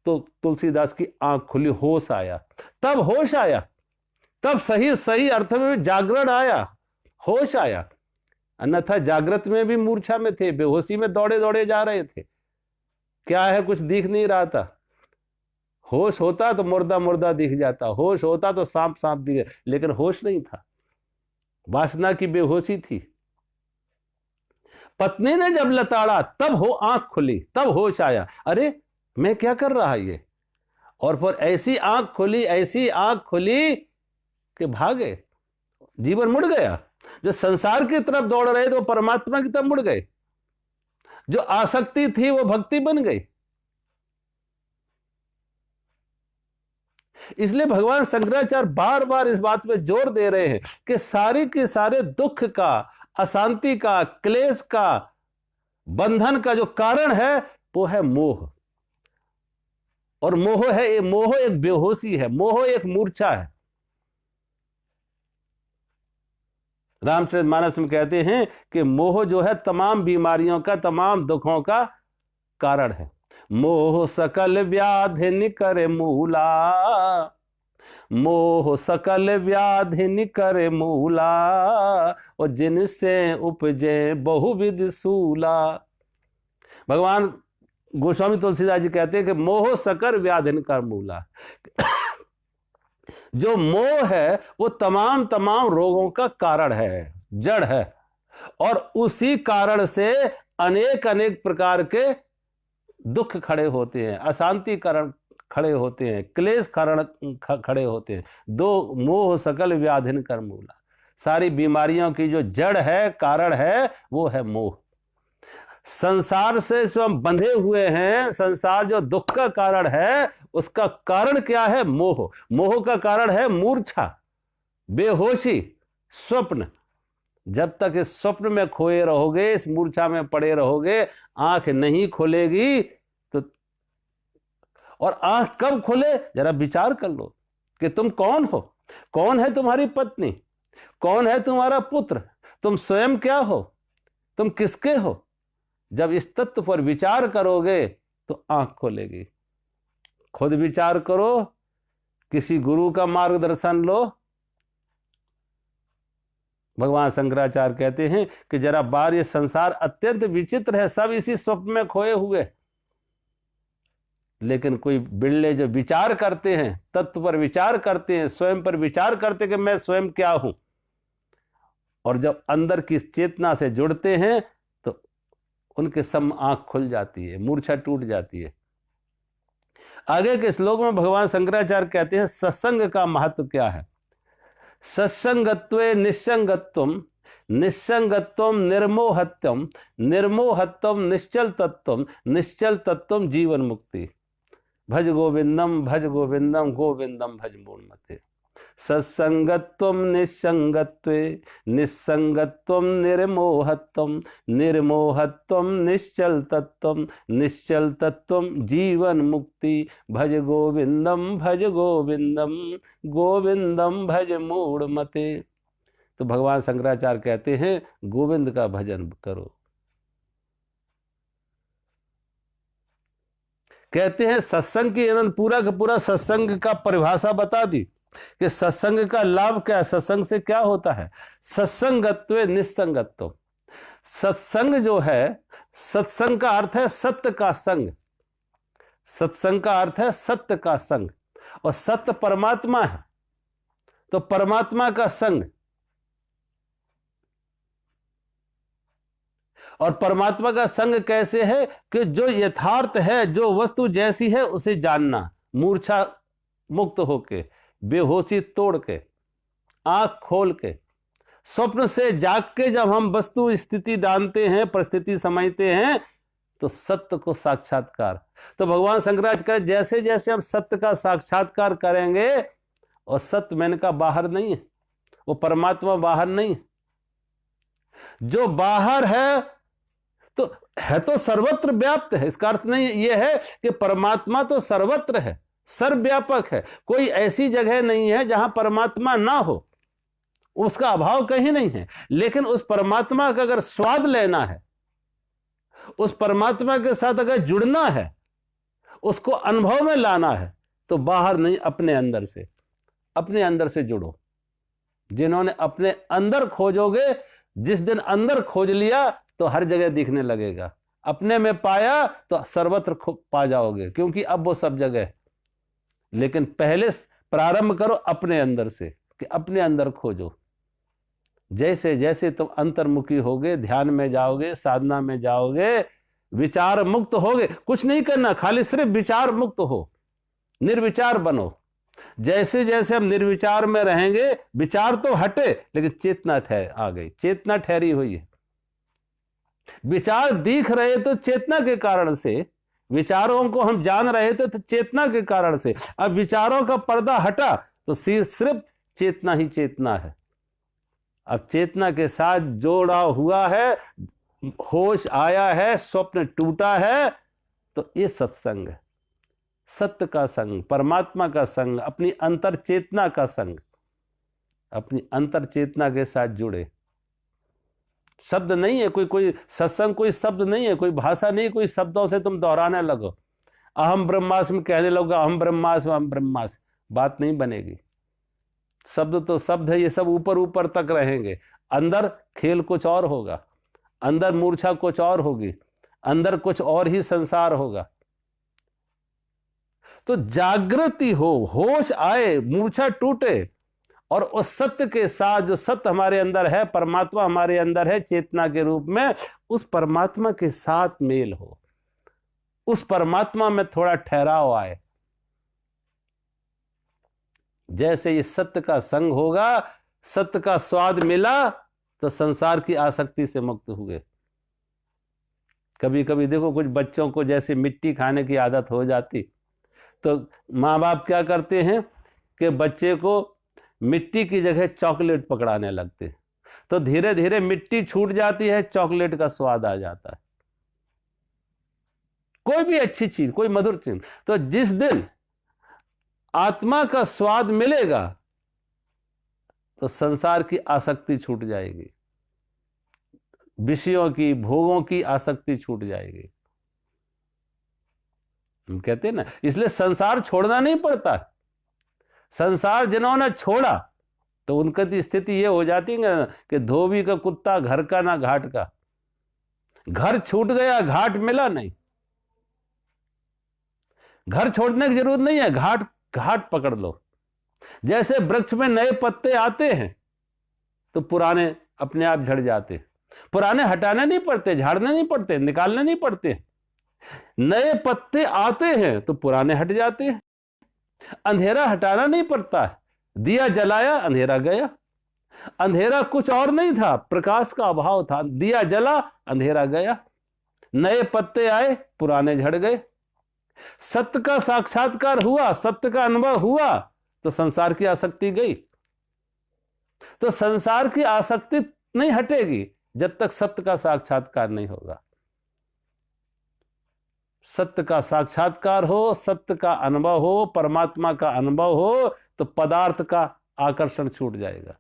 तो तुलसीदास की आंख खुली, होश आया, तब होश आया, तब सही सही अर्थ में जागरण आया, होश आया। अन्यथा जागृत में भी मूर्छा में थे, बेहोशी में दौड़े दौड़े जा रहे थे। क्या है, कुछ दिख नहीं रहा था। होश होता तो मुर्दा मुर्दा दिख जाता, होश होता तो सांप सांप दिखे, लेकिन होश नहीं था, वासना की बेहोशी थी। पत्नी ने जब लताड़ा, तब हो आंख खुली, तब होश आया, अरे मैं क्या कर रहा ये। और फिर ऐसी आंख खुली, ऐसी आंख खुली कि भागे, जीवन मुड़ गया। जो संसार की तरफ दौड़ रहे थे वो परमात्मा की तरफ मुड़ गए, जो आसक्ति थी वो भक्ति बन गई। इसलिए भगवान शंकराचार्य बार बार इस बात पे जोर दे रहे हैं कि सारे के सारे दुख का, अशांति का, क्लेश का, बंधन का जो कारण है वो है मोह। और मोह है, मोह एक बेहोशी है, मोह एक मूर्छा है। रामचरितमानस में कहते हैं कि मोह जो है तमाम बीमारियों का, तमाम दुखों का कारण है। मोह सकल व्याधि निकर मूला, मोह सकल व्याधि निकर मूला, और जिनसे उपजे बहुविध सूला। भगवान गोस्वामी तुलसीदास जी कहते हैं कि मोह सकल व्याधि निकर मूला। जो मोह है वो तमाम तमाम रोगों का कारण है, जड़ है, और उसी कारण से अनेक अनेक प्रकार के दुख खड़े होते हैं, अशांति कारण खड़े होते हैं, क्लेश कारण खड़े होते हैं। दो मोह सकल व्याधिन कर मूला, सारी बीमारियों की जो जड़ है, कारण है, वो है मोह। संसार से जो हम बंधे हुए हैं, संसार जो दुख का कारण है, उसका कारण क्या है? मोह। मोह का कारण है मूर्छा, बेहोशी, स्वप्न। जब तक इस स्वप्न में खोए रहोगे, इस मूर्छा में पड़े रहोगे, आंख नहीं खुलेगी। तो और आंख कब खुले, जरा विचार कर लो कि तुम कौन हो, कौन है तुम्हारी पत्नी, कौन है तुम्हारा पुत्र, तुम स्वयं क्या हो, तुम किसके हो। जब इस तत्व पर विचार करोगे तो आंख खोलेगी। खुद विचार करो, किसी गुरु का मार्गदर्शन लो। भगवान शंकराचार्य कहते हैं कि जरा बार, ये संसार अत्यंत विचित्र है, सब इसी स्वप्न में खोए हुए। लेकिन कोई बिल्ले जो विचार करते हैं, तत्व पर विचार करते हैं, स्वयं पर विचार करते कि मैं स्वयं क्या हूं, और जब अंदर की चेतना से जुड़ते हैं तो उनके सम आंख खुल जाती है, मूर्छा टूट जाती है। आगे के श्लोक में भगवान शंकराचार्य कहते हैं सत्संग का महत्व क्या है। सत्संगत्वे निस्संगत्वम, निस्संगत्वम निर्मोहत्वम, निर्मोहत्वम निश्चल तत्वम, निश्चल तत्वम जीवन मुक्ति। भज गोविंदम भज गोविंदम, गोविंदम भज मूढ़मते। सत्संगत्वम निस्संगत्वे, निस्संगत्वम निर्मोहत्वम, निर्मोहत्वम निश्चल तत्वम, निश्चल तत्वम जीवन मुक्ति। भज गोविंदम भज गोविंदम, गोविंदम भज मूढ़मते। तो भगवान शंकराचार्य कहते हैं गोविंद का भजन करो। कहते हैं सत्संग की आनंद, पूरा का पूरा सत्संग का परिभाषा बता दी कि सत्संग का लाभ क्या है, सत्संग से क्या होता है। सत्संगत्व निस्संगत्व, सत्संग जो है, सत्संग का अर्थ है सत्य का संग, सत्संग का अर्थ है सत्य का संग, और सत्य परमात्मा है, तो परमात्मा का संग। और परमात्मा का संग कैसे है कि जो यथार्थ है, जो वस्तु जैसी है उसे जानना, मूर्छा मुक्त होके, बेहोशी तोड़ के, आंख खोल के, स्वप्न से जाग के जब हम वस्तु स्थिति जानते हैं, परिस्थिति समझते हैं, तो सत्य को साक्षात्कार। तो भगवान शंकराचार्य जैसे जैसे हम सत्य का साक्षात्कार करेंगे, और सत्य मैंने कहा बाहर नहीं है, वो परमात्मा बाहर नहीं है, जो बाहर है तो सर्वत्र व्याप्त है। इसका अर्थ नहीं ये है कि परमात्मा तो सर्वत्र है, सर्वव्यापक है, कोई ऐसी जगह नहीं है जहां परमात्मा ना हो, उसका अभाव कहीं नहीं है। लेकिन उस परमात्मा का अगर स्वाद लेना है, उस परमात्मा के साथ अगर जुड़ना है, उसको अनुभव में लाना है, तो बाहर नहीं, अपने अंदर से, अपने अंदर से जुड़ो। जिन्होंने अपने अंदर खोजोगे, जिस दिन अंदर खोज लिया तो हर जगह दिखने लगेगा। अपने में पाया तो सर्वत्र पा जाओगे, क्योंकि अब वो सब जगह है। लेकिन पहले प्रारंभ करो अपने अंदर से, कि अपने अंदर खोजो। जैसे जैसे तुम अंतर्मुखी होगे, ध्यान में जाओगे, साधना में जाओगे, विचार मुक्त होगे। कुछ नहीं करना, खाली सिर्फ विचार मुक्त हो, निर्विचार बनो। जैसे जैसे हम निर्विचार में रहेंगे, विचार तो हटे लेकिन चेतना आ गई, चेतना ठहरी हुई है। विचार दिख रहे तो चेतना के कारण से, विचारों को हम जान रहे थे तो चेतना के कारण से। अब विचारों का पर्दा हटा तो सिर्फ चेतना ही चेतना है। अब चेतना के साथ जोड़ा हुआ है, होश आया है, स्वप्न टूटा है, तो ये सत्संग है, सत्य का संग, परमात्मा का संग, अपनी अंतर चेतना का संग। अपनी अंतर चेतना के साथ जुड़े। शब्द नहीं है कोई सत्संग कोई शब्द नहीं है, कोई भाषा नहीं, कोई शब्दों से तुम दोहराने लगो, अहम ब्रह्मास्मि कहने लगो, अहम ब्रह्मास्मि, अहम ब्रह्मास्मि, बात नहीं बनेगी। शब्द तो शब्द है, ये सब ऊपर ऊपर तक रहेंगे, अंदर खेल कुछ और होगा, अंदर मूर्छा कुछ और होगी, अंदर कुछ और ही संसार होगा। तो जागृति हो, होश आए, मूर्छा टूटे, और उस सत्य के साथ, जो सत्य हमारे अंदर है, परमात्मा हमारे अंदर है चेतना के रूप में, उस परमात्मा के साथ मेल हो, उस परमात्मा में थोड़ा ठहराव आए। जैसे ये सत्य का संग होगा, सत्य का स्वाद मिला, तो संसार की आसक्ति से मुक्त हुए। कभी कभी देखो कुछ बच्चों को जैसे मिट्टी खाने की आदत हो जाती, तो माँ बाप क्या करते हैं कि बच्चे को मिट्टी की जगह चॉकलेट पकड़ाने लगते, तो धीरे धीरे मिट्टी छूट जाती है, चॉकलेट का स्वाद आ जाता है। कोई भी अच्छी चीज, कोई मधुर चीज, तो जिस दिन आत्मा का स्वाद मिलेगा तो संसार की आसक्ति छूट जाएगी, विषयों की, भोगों की आसक्ति छूट जाएगी। हम कहते हैं ना, इसलिए संसार छोड़ना नहीं पड़ता। संसार जिन्होंने छोड़ा तो उनकी स्थिति ये हो जाती है कि धोबी का कुत्ता घर का ना घाट का। घर छूट गया, घाट मिला नहीं। घर छोड़ने की जरूरत नहीं है, घाट पकड़ लो। जैसे वृक्ष में नए पत्ते आते हैं तो पुराने अपने आप झड़ जाते हैं, पुराने हटाने नहीं पड़ते, झाड़ने नहीं पड़ते, निकालने नहीं पड़ते। नए पत्ते आते हैं तो पुराने हट जाते हैं। अंधेरा हटाना नहीं पड़ता है, दिया जलाया अंधेरा गया। अंधेरा कुछ और नहीं था, प्रकाश का अभाव था, दिया जला अंधेरा गया। नए पत्ते आए, पुराने झड़ गए। सत्य का साक्षात्कार हुआ, सत्य का अनुभव हुआ तो संसार की आसक्ति गई। तो संसार की आसक्ति नहीं हटेगी जब तक सत्य का साक्षात्कार नहीं होगा। सत्य का साक्षात्कार हो, सत्य का अनुभव हो, परमात्मा का अनुभव हो तो पदार्थ का आकर्षण छूट जाएगा।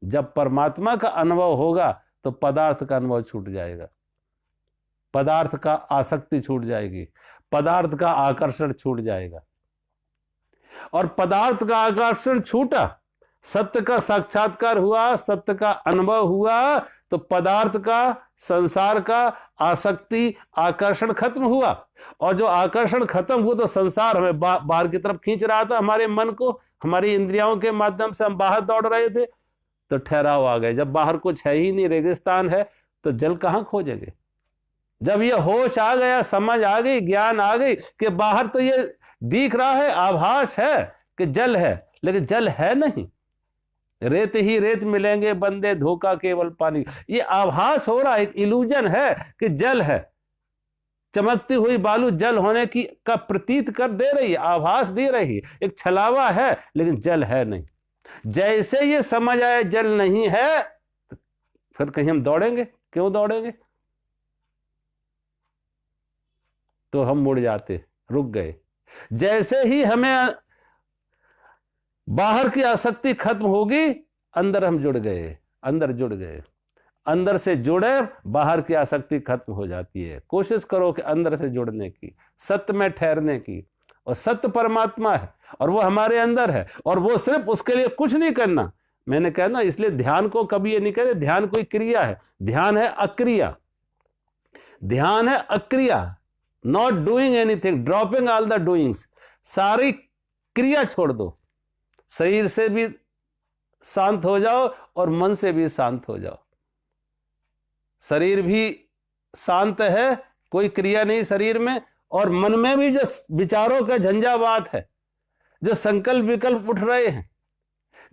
जब परमात्मा का अनुभव होगा तो पदार्थ का अनुभव छूट जाएगा, पदार्थ का आसक्ति छूट जाएगी, पदार्थ का आकर्षण छूट जाएगा। और पदार्थ का आकर्षण छूटा, सत्य का साक्षात्कार हुआ, सत्य का अनुभव हुआ तो पदार्थ का, संसार का आसक्ति, आकर्षण खत्म हुआ। और जो आकर्षण खत्म हुआ तो संसार हमें बाहर की तरफ खींच रहा था, हमारे मन को, हमारी इंद्रियों के माध्यम से हम बाहर दौड़ रहे थे, तो ठहराव आ गए। जब बाहर कुछ है ही नहीं, रेगिस्तान है, तो जल कहां खोजेंगे। जब ये होश आ गया, समझ आ गई, ज्ञान आ गई कि बाहर तो ये दिख रहा है, आभास है कि जल है, लेकिन जल है नहीं, रेत ही रेत मिलेंगे बंदे, धोखा केवल पानी। ये आभास हो रहा है, एक इल्यूजन है कि जल है। चमकती हुई बालू जल होने की का प्रतीत कर दे रही है, आभास दे रही है, एक छलावा है, लेकिन जल है नहीं। जैसे ये समझ आए जल नहीं है, तो फिर कहीं हम दौड़ेंगे, क्यों दौड़ेंगे? तो हम मुड़ जाते, रुक गए। जैसे ही हमें बाहर की आसक्ति खत्म होगी, अंदर हम जुड़ गए, अंदर जुड़ गए। अंदर से जुड़े, बाहर की आसक्ति खत्म हो जाती है। कोशिश करो कि अंदर से जुड़ने की, सत्य में ठहरने की। और सत्य परमात्मा है और वो हमारे अंदर है, और वो सिर्फ उसके लिए कुछ नहीं करना। मैंने कहा ना, इसलिए ध्यान को कभी ये नहीं कहते ध्यान कोई क्रिया है, ध्यान है अक्रिया, ध्यान है अक्रिया, not doing anything, dropping all the doings. सारी क्रिया छोड़ दो, शरीर से भी शांत हो जाओ और मन से भी शांत हो जाओ। शरीर भी शांत है, कोई क्रिया नहीं शरीर में, और मन में भी जो विचारों का झंझावात है, जो संकल्प विकल्प उठ रहे हैं,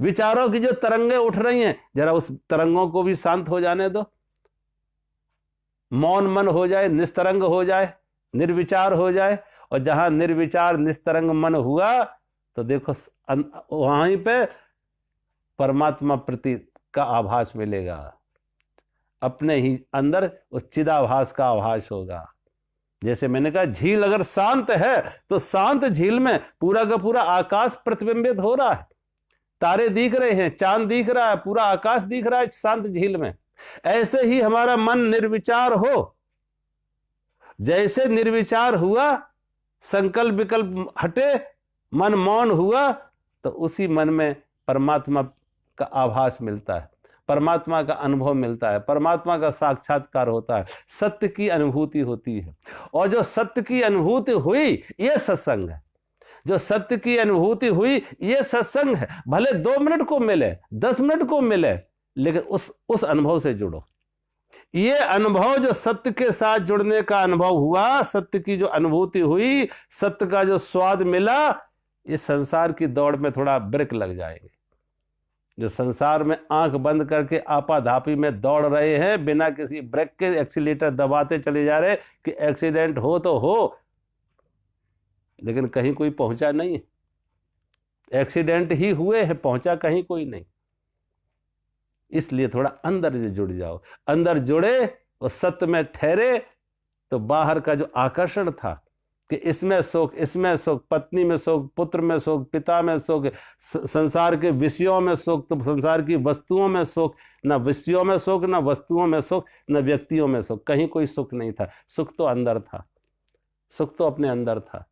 विचारों की जो तरंगें उठ रही हैं, जरा उस तरंगों को भी शांत हो जाने दो। मौन मन हो जाए, निस्तरंग हो जाए, निर्विचार हो जाए। और जहां निर्विचार निस्तरंग मन हुआ तो देखो वहीं पे परमात्मा प्रति का आभास मिलेगा, अपने ही अंदर उस चिदाभास का आभास होगा। जैसे मैंने कहा, झील अगर शांत है तो शांत झील में पूरा का पूरा आकाश प्रतिबिंबित हो रहा है, तारे दिख रहे हैं, चांद दिख रहा है, पूरा आकाश दिख रहा है शांत झील में। ऐसे ही हमारा मन निर्विचार हो, जैसे निर्विचार हुआ, संकल्प विकल्प हटे, मन मौन हुआ, तो उसी मन में परमात्मा का आभास मिलता है, परमात्मा का अनुभव मिलता है, परमात्मा का साक्षात्कार होता है, सत्य की अनुभूति होती है। और जो सत्य की अनुभूति हुई, ये सत्संग है। जो सत्य की अनुभूति हुई, ये सत्संग है। भले 2 मिनट को मिले, 10 मिनट को मिले, लेकिन उस अनुभव से जुड़ो। ये अनुभव जो सत्य के साथ जुड़ने का अनुभव हुआ, सत्य की जो अनुभूति हुई, सत्य का जो स्वाद मिला, ये संसार की दौड़ में थोड़ा ब्रेक लग जाएंगे। जो संसार में आंख बंद करके आपाधापी में दौड़ रहे हैं, बिना किसी ब्रेक के एक्सीलेटर दबाते चले जा रहे कि एक्सीडेंट हो तो हो, लेकिन कहीं कोई पहुंचा नहीं। एक्सीडेंट ही हुए हैं, पहुंचा कहीं कोई नहीं। इसलिए थोड़ा अंदर जुड़ जाओ, अंदर जुड़े और सत्य में ठहरे, तो बाहर का जो आकर्षण था कि इसमें सुख, इसमें सुख, पत्नी में सुख, पुत्र में सुख, पिता में सुख, संसार के विषयों में सुख, तो संसार की वस्तुओं में सुख, न विषयों में सुख, न वस्तुओं में सुख, न व्यक्तियों में सुख, कहीं कोई सुख नहीं था। सुख तो अंदर था, सुख तो अपने अंदर था।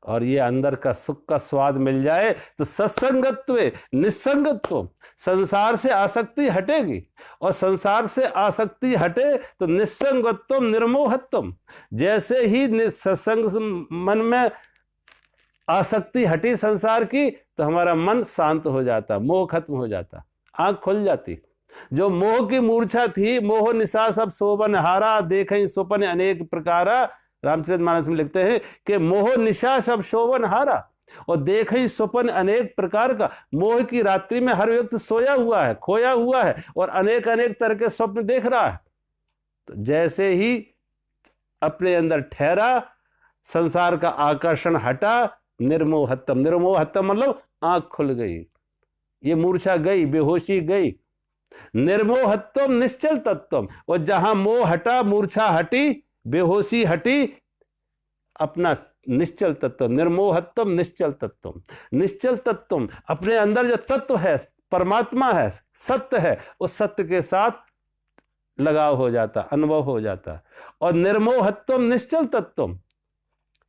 और ये अंदर का सुख का स्वाद मिल जाए तो सत्संगत्व, निस्संगत्व, संसार से आसक्ति हटेगी। और संसार से आसक्ति हटे तो निस्संगत्व, निर्मोहत्व। जैसे ही सत्संग मन में आसक्ति हटी संसार की, तो हमारा मन शांत हो जाता, मोह खत्म हो जाता, आंख खुल जाती। जो मोह की मूर्छा थी, मोह निशा सब शोभन हारा, देखें स्वप्न अनेक प्रकारा। रामचरितमानस में लिखते हैं कि मोह निशा सब शोभन हारा, और देखें स्वप्न अनेक प्रकार का। मोह की रात्रि में हर व्यक्ति सोया हुआ है, खोया हुआ है, और अनेक अनेक तरह के स्वप्न देख रहा है। तो जैसे ही अपने अंदर ठहरा, संसार का आकर्षण हटा, निर्मोहत्तम, निर्मोहत्तम मतलब आंख खुल गई, ये मूर्छा गई, बेहोशी गई। निर्मोहत्वम निश्चल तत्वम, और जहां मोह हटा, मूर्छा हटी, बेहोशी हटी, अपना निश्चल तत्व, निर्मोहत्वम निश्चल तत्वम। निश्चल तत्वम, अपने अंदर जो तत्व है, परमात्मा है, सत्य है, उस सत्य के साथ लगाव हो जाता, अनुभव हो जाता। और निर्मोहत्वम निश्चल तत्वम,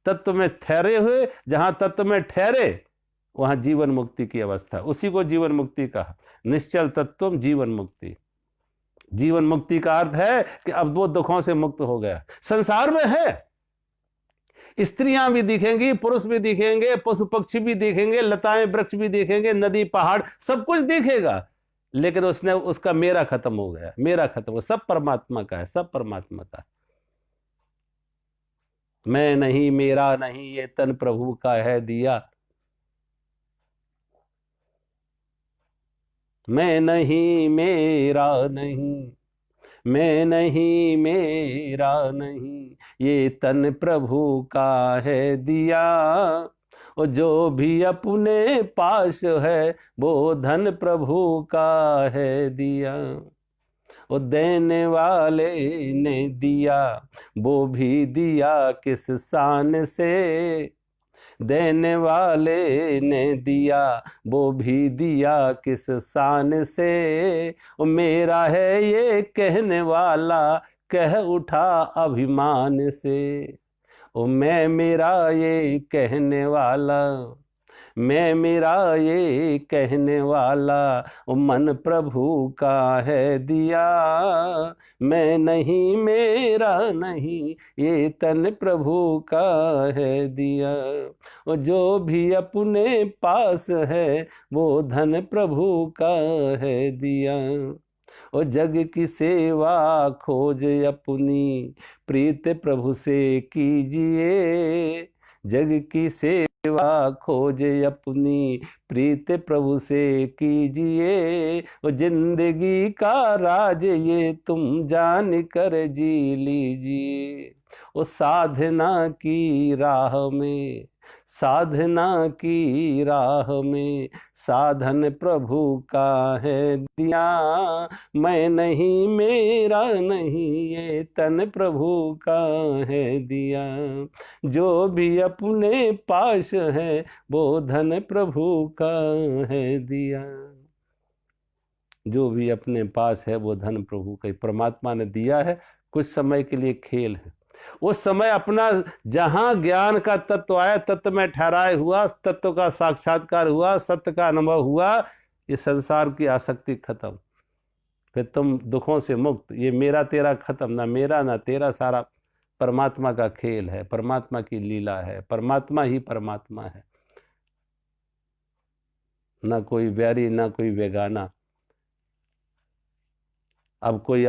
तत्व में ठहरे हुए, जहां तत्व में ठहरे वहां जीवन मुक्ति की अवस्था, उसी को जीवन मुक्ति कहा। निश्चल तत्वम जीवन मुक्ति। जीवन मुक्ति का अर्थ है कि अब वो दुखों से मुक्त हो गया। संसार में है, स्त्रियां भी दिखेंगी, पुरुष भी दिखेंगे, पशु पक्षी भी दिखेंगे, लताएं वृक्ष भी दिखेंगे, नदी पहाड़ सब कुछ दिखेगा, लेकिन उसने उसका मेरा खत्म हो गया, मेरा खत्म हो, सब परमात्मा का है, सब परमात्मा का है। मैं नहीं, मेरा नहीं, ये तन प्रभु का है दिया। मैं नहीं, मेरा नहीं, मैं नहीं, मेरा नहीं, ये तन प्रभु का है दिया। और जो भी अपने पास है वो धन प्रभु का है दिया। वो देने वाले ने दिया, वो भी दिया किस शान से। देने वाले ने दिया, वो भी दिया किस शान से। वो मेरा है ये कहने वाला, कह उठा अभिमान से। ओ मैं मेरा ये कहने वाला, मैं मेरा ये कहने वाला, ओ मन प्रभु का है दिया। मैं नहीं, मेरा नहीं, ये तन प्रभु का है दिया। और जो भी अपने पास है वो धन प्रभु का है दिया। और जग की सेवा खोज अपनी, प्रीत प्रभु से कीजिए। जग की सेवा खोज अपनी, प्रीत प्रभु से कीजिए। वो जिंदगी का राज ये तुम जान कर जी लीजिए। वो साधना की राह में, साधना की राह में, साधन प्रभु का है दिया। मैं नहीं, मेरा नहीं, ये तन प्रभु का है दिया। जो भी अपने पास है वो धन प्रभु का है दिया। जो भी अपने पास है वो धन प्रभु का, परमात्मा ने दिया है। कुछ समय के लिए खेल है, उस समय अपना जहां ज्ञान का तत्व आया, तत्व में ठहराए हुआ, तत्व का साक्षात्कार हुआ, सत्य का अनुभव हुआ, ये संसार की आसक्ति खत्म, फिर तुम दुखों से मुक्त। ये मेरा तेरा खत्म, ना मेरा ना तेरा, सारा परमात्मा का खेल है, परमात्मा की लीला है, परमात्मा ही परमात्मा है, ना कोई बैरी ना कोई बेगाना। अब कोई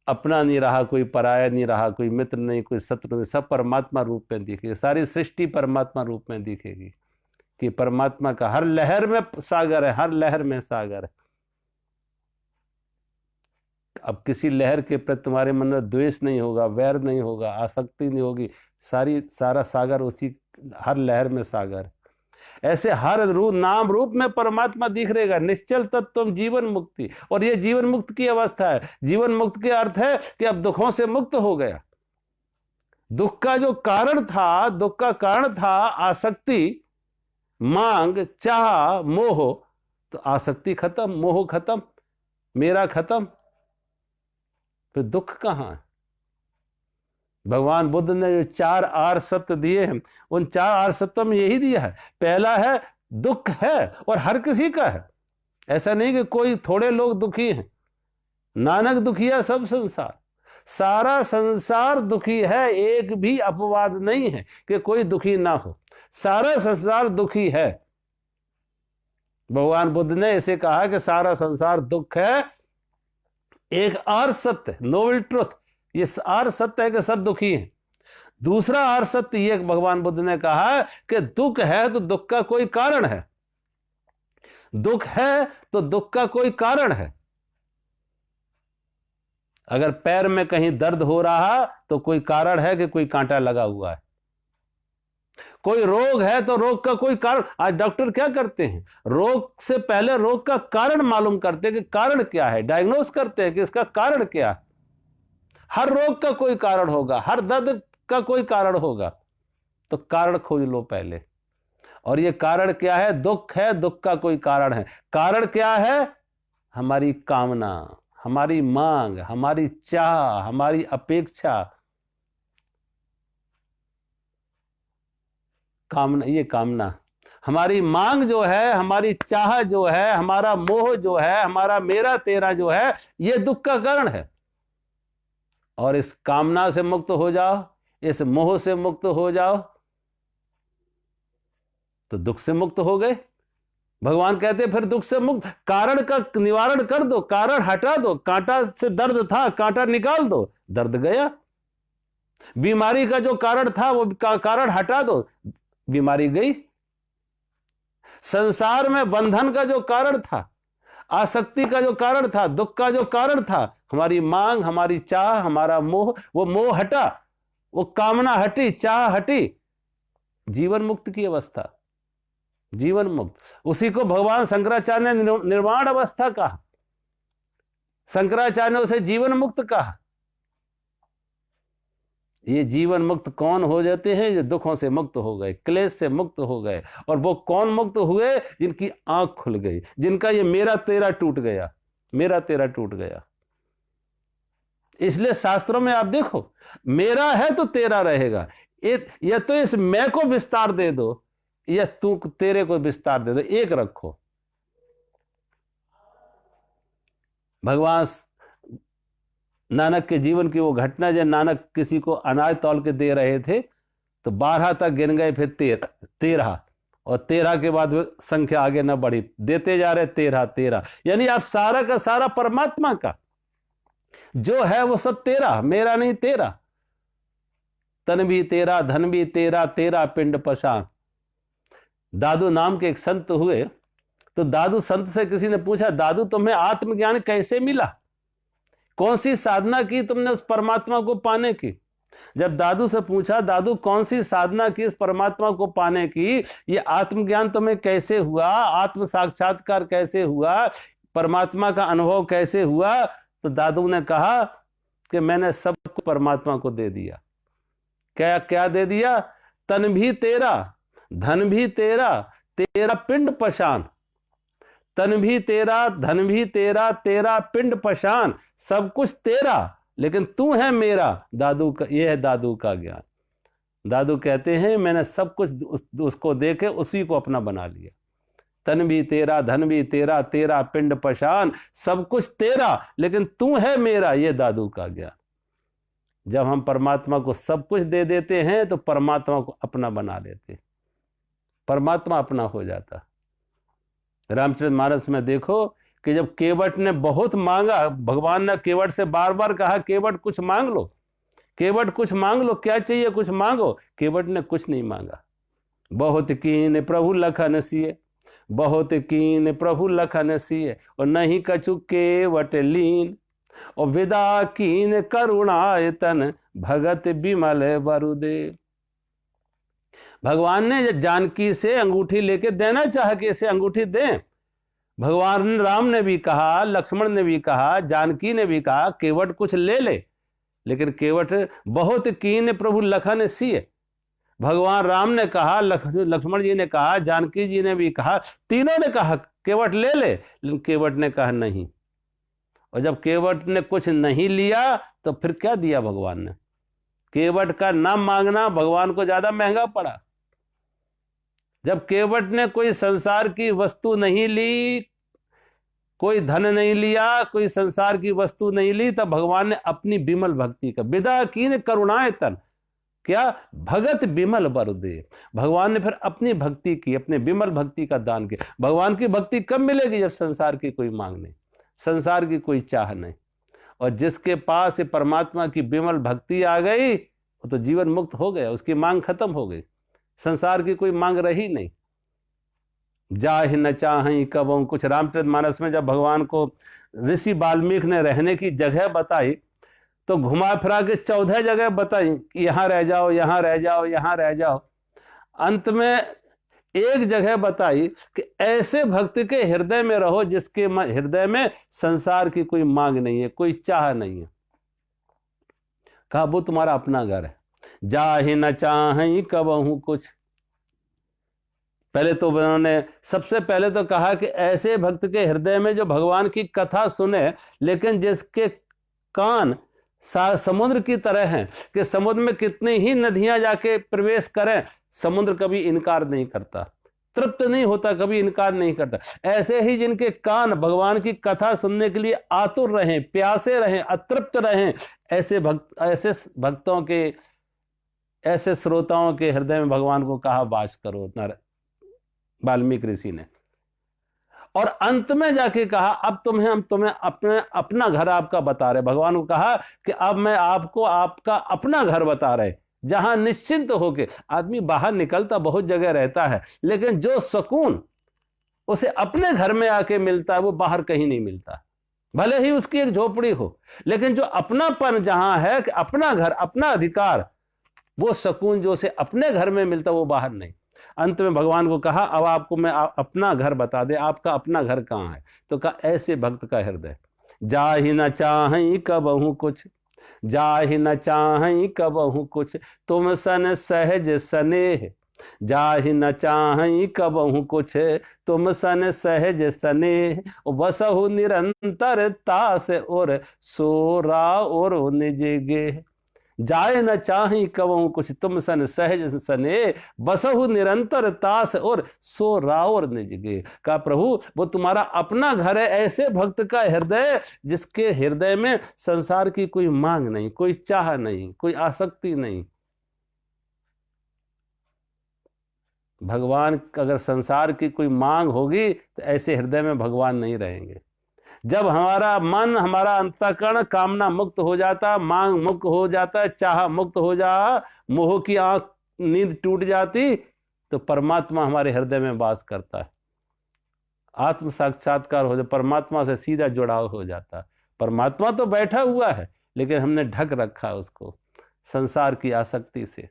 अपना नहीं रहा, कोई पराया नहीं रहा, कोई मित्र नहीं, कोई शत्रु नहीं, सब परमात्मा रूप में दिखेगी, सारी सृष्टि परमात्मा रूप में दिखेगी कि परमात्मा का हर लहर में सागर है, हर लहर में सागर है। अब किसी लहर के प्रति तुम्हारे मन में द्वेष नहीं होगा, वैर नहीं होगा, आसक्ति नहीं होगी, सारा सागर उसी हर लहर में सागर है। ऐसे हर रूप नाम रूप में परमात्मा दिख रहेगा। निश्चल तत्व जीवन मुक्ति, और ये जीवन मुक्त की अवस्था है। जीवन मुक्त के अर्थ है कि अब दुखों से मुक्त हो गया। दुख का जो कारण था, दुख का कारण था आसक्ति, मांग, चाह, मोह, तो आसक्ति खत्म, मोह खत्म, मेरा खत्म, फिर दुख कहां है? भगवान बुद्ध ने जो 4 आर्य सत्य दिए हैं, उन 4 आर्य सत्यों में यही दिया है। पहला है दुख है, और हर किसी का है, ऐसा नहीं कि कोई थोड़े लोग दुखी हैं। नानक दुखिया सब संसार, सारा संसार दुखी है, एक भी अपवाद नहीं है कि कोई दुखी ना हो, सारा संसार दुखी है। भगवान बुद्ध ने इसे कहा कि सारा संसार दुख है, एक और सत्य, नोबल ट्रुथ, ये और सत्य है कि सब दुखी हैं। दूसरा और सत्य ये भगवान बुद्ध ने कहा कि दुख है तो दुख का कोई कारण है, दुख है तो दुख का कोई कारण है। अगर पैर में कहीं दर्द हो रहा तो कोई कारण है कि कोई कांटा लगा हुआ है। कोई रोग है तो रोग का कोई कारण। आज डॉक्टर क्या करते हैं, रोग से पहले रोग का कारण मालूम करते हैं कि कारण क्या है, डायग्नोस करते हैं कि इसका कारण क्या है। हर रोग का कोई कारण होगा, हर दर्द का कोई कारण होगा, तो कारण खोज लो पहले। और ये कारण क्या है? दुख है, दुख का कोई कारण है। कारण क्या है? हमारी कामना, हमारी मांग, हमारी चाह, हमारी अपेक्षा। कामना, ये कामना, हमारी मांग जो है, हमारी चाह जो है, हमारा मोह जो है, हमारा मेरा तेरा जो है, ये दुख का कारण है। और इस कामना से मुक्त हो जाओ, इस मोह से मुक्त हो जाओ, तो दुख से मुक्त हो गए। भगवान कहते हैं फिर दुख से मुक्त, कारण का निवारण कर दो, कारण हटा दो। कांटा से दर्द था, कांटा निकाल दो, दर्द गया। बीमारी का जो कारण था वो कारण हटा दो, बीमारी गई। संसार में बंधन का जो कारण था, आसक्ति का जो कारण था, दुख का जो कारण था, हमारी मांग, हमारी चाह, हमारा मोह, वो मोह हटा, वो कामना हटी, चाह हटी, जीवन मुक्त की अवस्था, जीवन मुक्त। उसी को भगवान शंकराचार्य ने निर्वाण अवस्था कहा, शंकराचार्य ने उसे जीवन मुक्त कहा। ये जीवन मुक्त कौन हो जाते हैं? जो दुखों से मुक्त हो गए, क्लेश से मुक्त हो गए। और वो कौन मुक्त हुए? जिनकी आंख खुल गई, जिनका ये मेरा तेरा टूट गया, मेरा तेरा टूट गया। इसलिए शास्त्रों में आप देखो, मेरा है तो तेरा रहेगा। या तो इस मैं को विस्तार दे दो, या तू तेरे को विस्तार दे दो, एक रखो। भगवान नानक के जीवन की वो घटना, जब नानक किसी को अनाज तौल के दे रहे थे तो 12 तक गिन गए, फिर 13, और 13 के बाद संख्या आगे न बढ़ी, देते जा रहे 13 13। यानी आप सारा का सारा परमात्मा का जो है वो सब तेरा, मेरा नहीं तेरा। तन भी तेरा, धन भी तेरा, तेरा पिंड पशान। दादू नाम के एक संत हुए, तो दादू संत से किसी ने पूछा, दादू तुम्हें आत्मज्ञान कैसे मिला? कौन सी साधना की तुमने उस परमात्मा को पाने की? जब दादू से पूछा, दादू कौन सी साधना की इस परमात्मा को पाने की, ये आत्मज्ञान तुम्हें कैसे हुआ, आत्म साक्षात्कार कैसे हुआ, परमात्मा का अनुभव कैसे हुआ? तो दादू ने कहा कि मैंने सब कुछ परमात्मा को दे दिया। क्या क्या दे दिया? तन भी तेरा, धन भी तेरा, तेरा पिंड पशान। तन भी तेरा, धन भी तेरा, तेरा पिंड पशान, सब कुछ तेरा, लेकिन तू है मेरा। दादू का, यह है दादू का ज्ञान। दादू कहते हैं मैंने सब कुछ उसको देके उसी को अपना बना लिया। तन भी तेरा, धन भी तेरा, तेरा पिंड पशान, सब कुछ तेरा, लेकिन तू है मेरा, यह दादू का ज्ञान। जब हम परमात्मा को सब कुछ दे देते हैं तो परमात्मा को अपना बना लेते हैं, परमात्मा अपना हो जाता। रामचरितमानस में देखो कि जब केवट ने बहुत मांगा, भगवान ने केवट से बार बार कहा, केवट कुछ मांग लो, केवट कुछ मांग लो, क्या चाहिए कुछ मांगो। केवट ने कुछ नहीं मांगा। बहुत कीन प्रभु लखन सिए, बहुत कीन प्रभु लखन सिए, और नहीं कछु केवट लीन, और विदा कीन करुणायतन, भगत बिमल बरुदेव। भगवान ने जानकी से अंगूठी लेके देना चाहा कि इसे अंगूठी दें। भगवान राम ने भी कहा, लक्ष्मण ने भी कहा, जानकी ने भी कहा, केवट कुछ ले ले, लेकिन केवट बहुत कीन प्रभु लखन सिए। भगवान राम ने कहा, लक्ष्मण जी ने कहा, जानकी जी ने भी कहा, तीनों ने कहा केवट ले ले, लेकिन केवट ने कहा नहीं। और जब केवट ने कुछ नहीं लिया तो फिर क्या दिया भगवान ने? केवट का नाम मांगना भगवान को ज्यादा महंगा पड़ा। जब केवट ने कोई संसार की वस्तु नहीं ली, कोई धन नहीं लिया, कोई संसार की वस्तु नहीं ली, तब भगवान ने अपनी विमल भक्ति का, विदा कीन करुणायतन, क्या? भगत विमल बरुदेव। भगवान ने फिर अपनी भक्ति की, अपने विमल भक्ति का दान किया। भगवान की भक्ति कब मिलेगी? जब संसार की कोई मांग नहीं, संसार की कोई चाह नहीं। और जिसके पास ये परमात्मा की विमल भक्ति आ गई वो तो जीवन मुक्त हो गया, उसकी मांग खत्म हो गई, संसार की कोई मांग रही नहीं। जाहि न चाहि कबहु कुछ। रामचरितमानस में जब भगवान को ऋषि वाल्मीकि ने रहने की जगह बताई तो घुमा फिरा के 14 जगह बताई कि यहां रह जाओ, यहां रह जाओ, यहां रह जाओ। अंत में एक जगह बताई कि ऐसे भक्त के हृदय में रहो जिसके हृदय में संसार की कोई मांग नहीं है, कोई चाह नहीं है। कहा वो तुम्हारा अपना घर है। जाहि न चाहि कबहु कुछ। पहले तो उन्होंने सबसे पहले तो कहा कि ऐसे भक्त के हृदय में जो भगवान की कथा सुने, लेकिन जिसके कान समुद्र की तरह हैं कि समुद्र में कितनी ही नदियां जाके प्रवेश करें, समुद्र कभी इनकार नहीं करता, तृप्त नहीं होता, कभी इनकार नहीं करता। ऐसे ही जिनके कान भगवान की कथा सुनने के लिए आतुर रहें, प्यासे रहें, अतृप्त रहें, ऐसे भक्तों के, ऐसे श्रोताओं के हृदय में भगवान को कहा वास करो, वाल्मीकि ऋषि ने। और अंत में जाके कहा अब हम तुम्हें अपना घर आपका बता रहे। भगवान को कहा कि अब मैं आपको आपका अपना घर बता रहे, जहां निश्चिंत होके आदमी बाहर निकलता बहुत जगह रहता है, लेकिन जो सुकून उसे अपने घर में आके मिलता है वो बाहर कहीं नहीं मिलता। भले ही उसकी एक झोपड़ी हो, लेकिन जो अपनापन जहां है कि अपना घर, अपना अधिकार, वो सुकून जो उसे अपने घर में मिलता वो बाहर नहीं। अंत में भगवान को कहा अब आपको मैं अपना घर बता दे, आपका अपना घर कहां है। तो कहा ऐसे भक्त का हृदय। जाहि न चाहि कबहु कुछ, जाहि न चाहि कबहु कुछ, तुम सन सहज स्नेह। जाहि न चाहि कबहु कुछ, तुम सन सहज स्नेह। बसहु निरंतर तास और सोरा और निज गेह। जाए न चाहि कबहु कुछ, तुम सन सहज स्नेह। बसहु निरंतर तास और सो रावर निज गेह। कहा प्रभु वो तुम्हारा अपना घर है, ऐसे भक्त का हृदय जिसके हृदय में संसार की कोई मांग नहीं, कोई चाह नहीं, कोई आसक्ति नहीं। भगवान अगर संसार की कोई मांग होगी तो ऐसे हृदय में भगवान नहीं रहेंगे। जब हमारा मन, हमारा अंतःकरण कामना मुक्त हो जाता, मांग मुक्त हो जाता, चाह मुक्त हो जा, मोह की आंख नींद टूट जाती, तो परमात्मा हमारे हृदय में वास करता है। आत्म साक्षात्कार हो जाता, परमात्मा से सीधा जुड़ाव हो जाता। परमात्मा तो बैठा हुआ है, लेकिन हमने ढक रखा उसको संसार की आसक्ति से।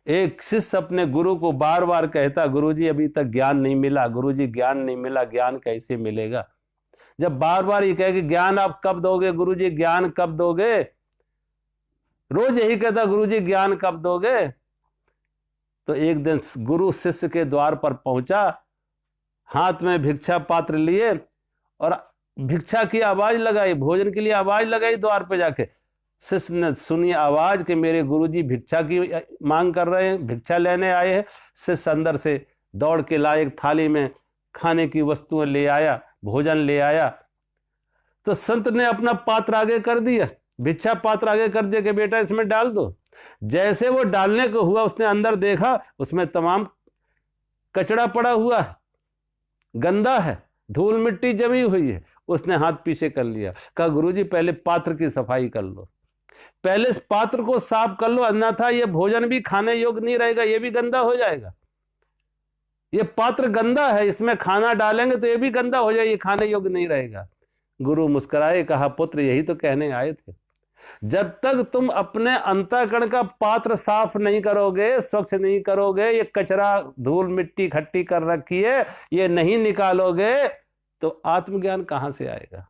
एक शिष्य अपने गुरु को बार बार कहता, गुरुजी अभी तक ज्ञान नहीं मिला, गुरुजी ज्ञान नहीं मिला, ज्ञान कैसे मिलेगा। जब बार बार ये कहे कि ज्ञान आप कब दोगे गुरुजी, ज्ञान कब दोगे, रोज यही कहता गुरुजी ज्ञान कब दोगे। तो एक दिन गुरु शिष्य के द्वार पर पहुंचा, हाथ में भिक्षा पात्र लिए और भिक्षा की आवाज लगाई, भोजन के लिए आवाज लगाई द्वार पे जाके। शिष्य ने सुनी आवाज कि मेरे गुरुजी भिक्षा की मांग कर रहे हैं, भिक्षा लेने आए हैं। शिष्य अंदर से दौड़ के लाए, एक थाली में खाने की वस्तुएं ले आया, भोजन ले आया। तो संत ने अपना पात्र आगे कर दिया, भिक्षा पात्र आगे कर दिया कि बेटा इसमें डाल दो। जैसे वो डालने को हुआ, उसने अंदर देखा, उसमें तमाम कचड़ा पड़ा हुआ है, गंदा है, धूल मिट्टी जमी हुई है। उसने हाथ पीछे कर लिया, कहा गुरुजी पहले पात्र की सफाई कर लो, पहले इस पात्र को साफ कर लो, अन्यथा ये भोजन भी खाने योग्य नहीं रहेगा, ये भी गंदा हो जाएगा। ये पात्र गंदा है, इसमें खाना डालेंगे तो ये भी गंदा हो जाएगा, ये खाने योग्य नहीं रहेगा। गुरु मुस्कुराए, कहा पुत्र यही तो कहने आए थे। जब तक तुम अपने अंतःकरण का पात्र साफ नहीं करोगे, स्वच्छ नहीं करोगे, ये कचरा धूल मिट्टी खट्टी कर रखी है, ये नहीं निकालोगे, तो आत्मज्ञान कहां से आएगा।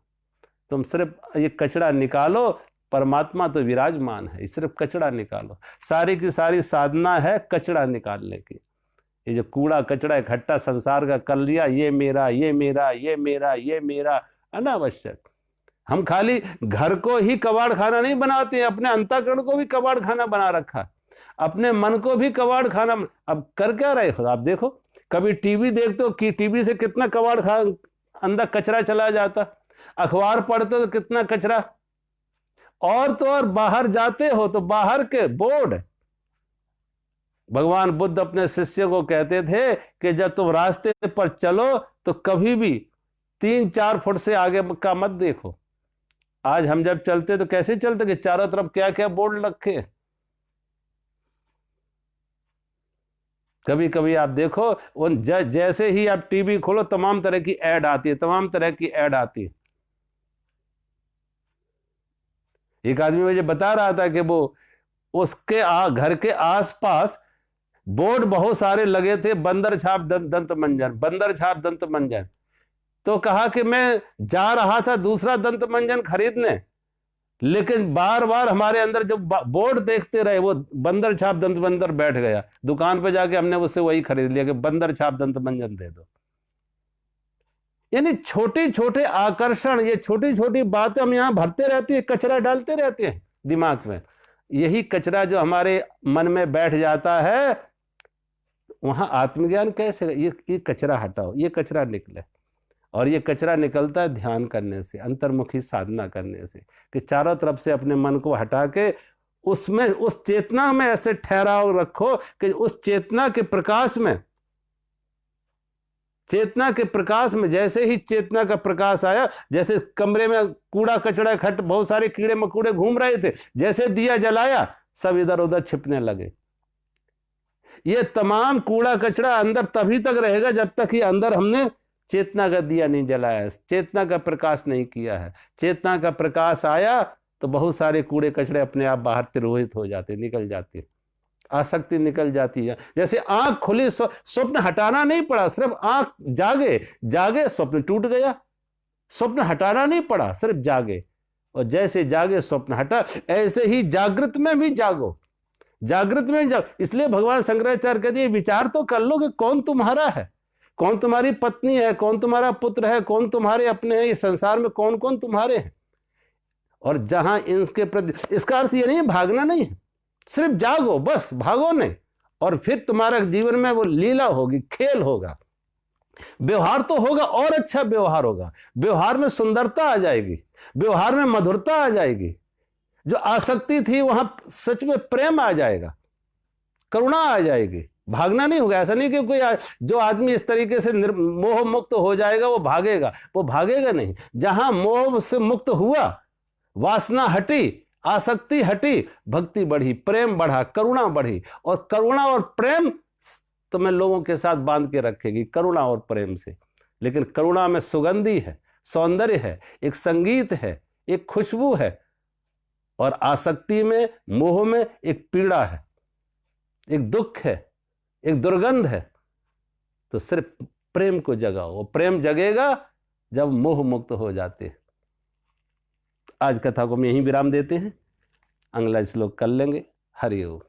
तुम सिर्फ ये कचरा निकालो, परमात्मा तो विराजमान है, सिर्फ कचड़ा निकालो। सारी की सारी साधना है कचड़ा निकालने की। ये जो कूड़ा कचड़ा इकट्ठा संसार का कर लिया, ये मेरा, ये मेरा, ये मेरा, ये मेरा, अनावश्यक। हम खाली घर को ही कबाड़ खाना नहीं बनाते हैं, अपने अंतःकरण को भी कबाड़ खाना बना रखा, अपने मन को भी कबाड़ खाना। अब कर क्या रहे हो आप, देखो कभी टीवी देखते हो कि टीवी से कितना कबाड़ खा अंदर कचरा चला जाता, अखबार पढ़ते हो तो कितना कचरा, और तो और बाहर जाते हो तो बाहर के बोर्ड, भगवान बुद्ध अपने शिष्य को कहते थे कि जब तुम रास्ते पर चलो तो कभी भी 3-4 फुट से आगे का मत देखो। आज हम जब चलते तो कैसे चलते कि चारों तरफ क्या क्या बोर्ड रखे। कभी कभी आप देखो उन जैसे ही आप टीवी खोलो तमाम तरह की ऐड आती है, तमाम तरह की ऐड आती है। एक आदमी मुझे बता रहा था कि वो उसके घर के आसपास बोर्ड बहुत सारे लगे थे, बंदर छाप दंत मंजन, बंदर छाप दंत मंजन। तो कहा कि मैं जा रहा था दूसरा दंत मंजन खरीदने, लेकिन बार बार हमारे अंदर जब बोर्ड देखते रहे वो बंदर छाप दंत मंजन बैठ गया। दुकान पे जाके हमने उससे वही खरीद लिया कि बंदर छाप दंत मंजन दे दो। यानी छोटे छोटे आकर्षण, ये छोटी छोटी बातें हम यहां भरते रहते हैं, कचरा डालते रहते हैं दिमाग में। यही कचरा जो हमारे मन में बैठ जाता है, वहां आत्मज्ञान कैसे? ये कचरा हटाओ, ये कचरा निकले। और ये कचरा निकलता है ध्यान करने से, अंतर्मुखी साधना करने से, कि चारों तरफ से अपने मन को हटा के उसमें, उस चेतना में ऐसे ठहराव रखो कि उस चेतना के प्रकाश में, चेतना के प्रकाश में जैसे ही चेतना का प्रकाश आया, जैसे कमरे में कूड़ा कचड़ा इकट्ठ, बहुत सारे कीड़े मकोड़े घूम रहे थे, जैसे दिया जलाया सब इधर उधर छिपने लगे। ये तमाम कूड़ा कचरा अंदर तभी तक रहेगा जब तक कि अंदर हमने चेतना का दिया नहीं जलाया, चेतना का प्रकाश नहीं किया है। चेतना का प्रकाश आया तो बहुत सारे कूड़े कचड़े अपने आप बाहर तिरोहित हो जाते, निकल जाते, आसक्ति निकल जाती है। जैसे आंख खुली, स्वप्न हटाना नहीं पड़ा, सिर्फ आंख जागे, जागे स्वप्न टूट गया। स्वप्न हटाना नहीं पड़ा, सिर्फ जागे, और जैसे जागे स्वप्न हटा। ऐसे ही जागृत में भी जागो, जागृत में जागो। इसलिए भगवान शंकराचार्य कहते हैं विचार तो कर लो कि कौन तुम्हारा है, कौन तुम्हारी पत्नी है, कौन तुम्हारा पुत्र है, कौन तुम्हारे अपने हैं, इस संसार में कौन कौन तुम्हारे हैं। और जहां इनके प्रति, इसका अर्थ ये नहीं है भागना नहीं है, सिर्फ जागो, बस भागो नहीं। और फिर तुम्हारा जीवन में वो लीला होगी, खेल होगा, व्यवहार तो होगा और अच्छा व्यवहार होगा। व्यवहार में सुंदरता आ जाएगी, व्यवहार में मधुरता आ जाएगी। जो आसक्ति थी वहां सच में प्रेम आ जाएगा, करुणा आ जाएगी। भागना नहीं होगा। ऐसा नहीं कि कोई जो आदमी इस तरीके से मोह मुक्त हो जाएगा वो भागेगा, वो भागेगा नहीं। जहां मोह से मुक्त हुआ, वासना हटी, आसक्ति हटी, भक्ति बढ़ी, प्रेम बढ़ा, करुणा बढ़ी। और करुणा और प्रेम तुम्हें लोगों के साथ बांध के रखेगी, करुणा और प्रेम से। लेकिन करुणा में सुगंधी है, सौंदर्य है, एक संगीत है, एक खुशबू है। और आसक्ति में, मोह में एक पीड़ा है, एक दुख है, एक दुर्गंध है। तो सिर्फ प्रेम को जगाओ, वो प्रेम जगेगा जब मोह मुक्त हो जाते हैं। आज कथा को हम यहीं विराम देते हैं, अगला श्लोक कर लेंगे। हरि ओम।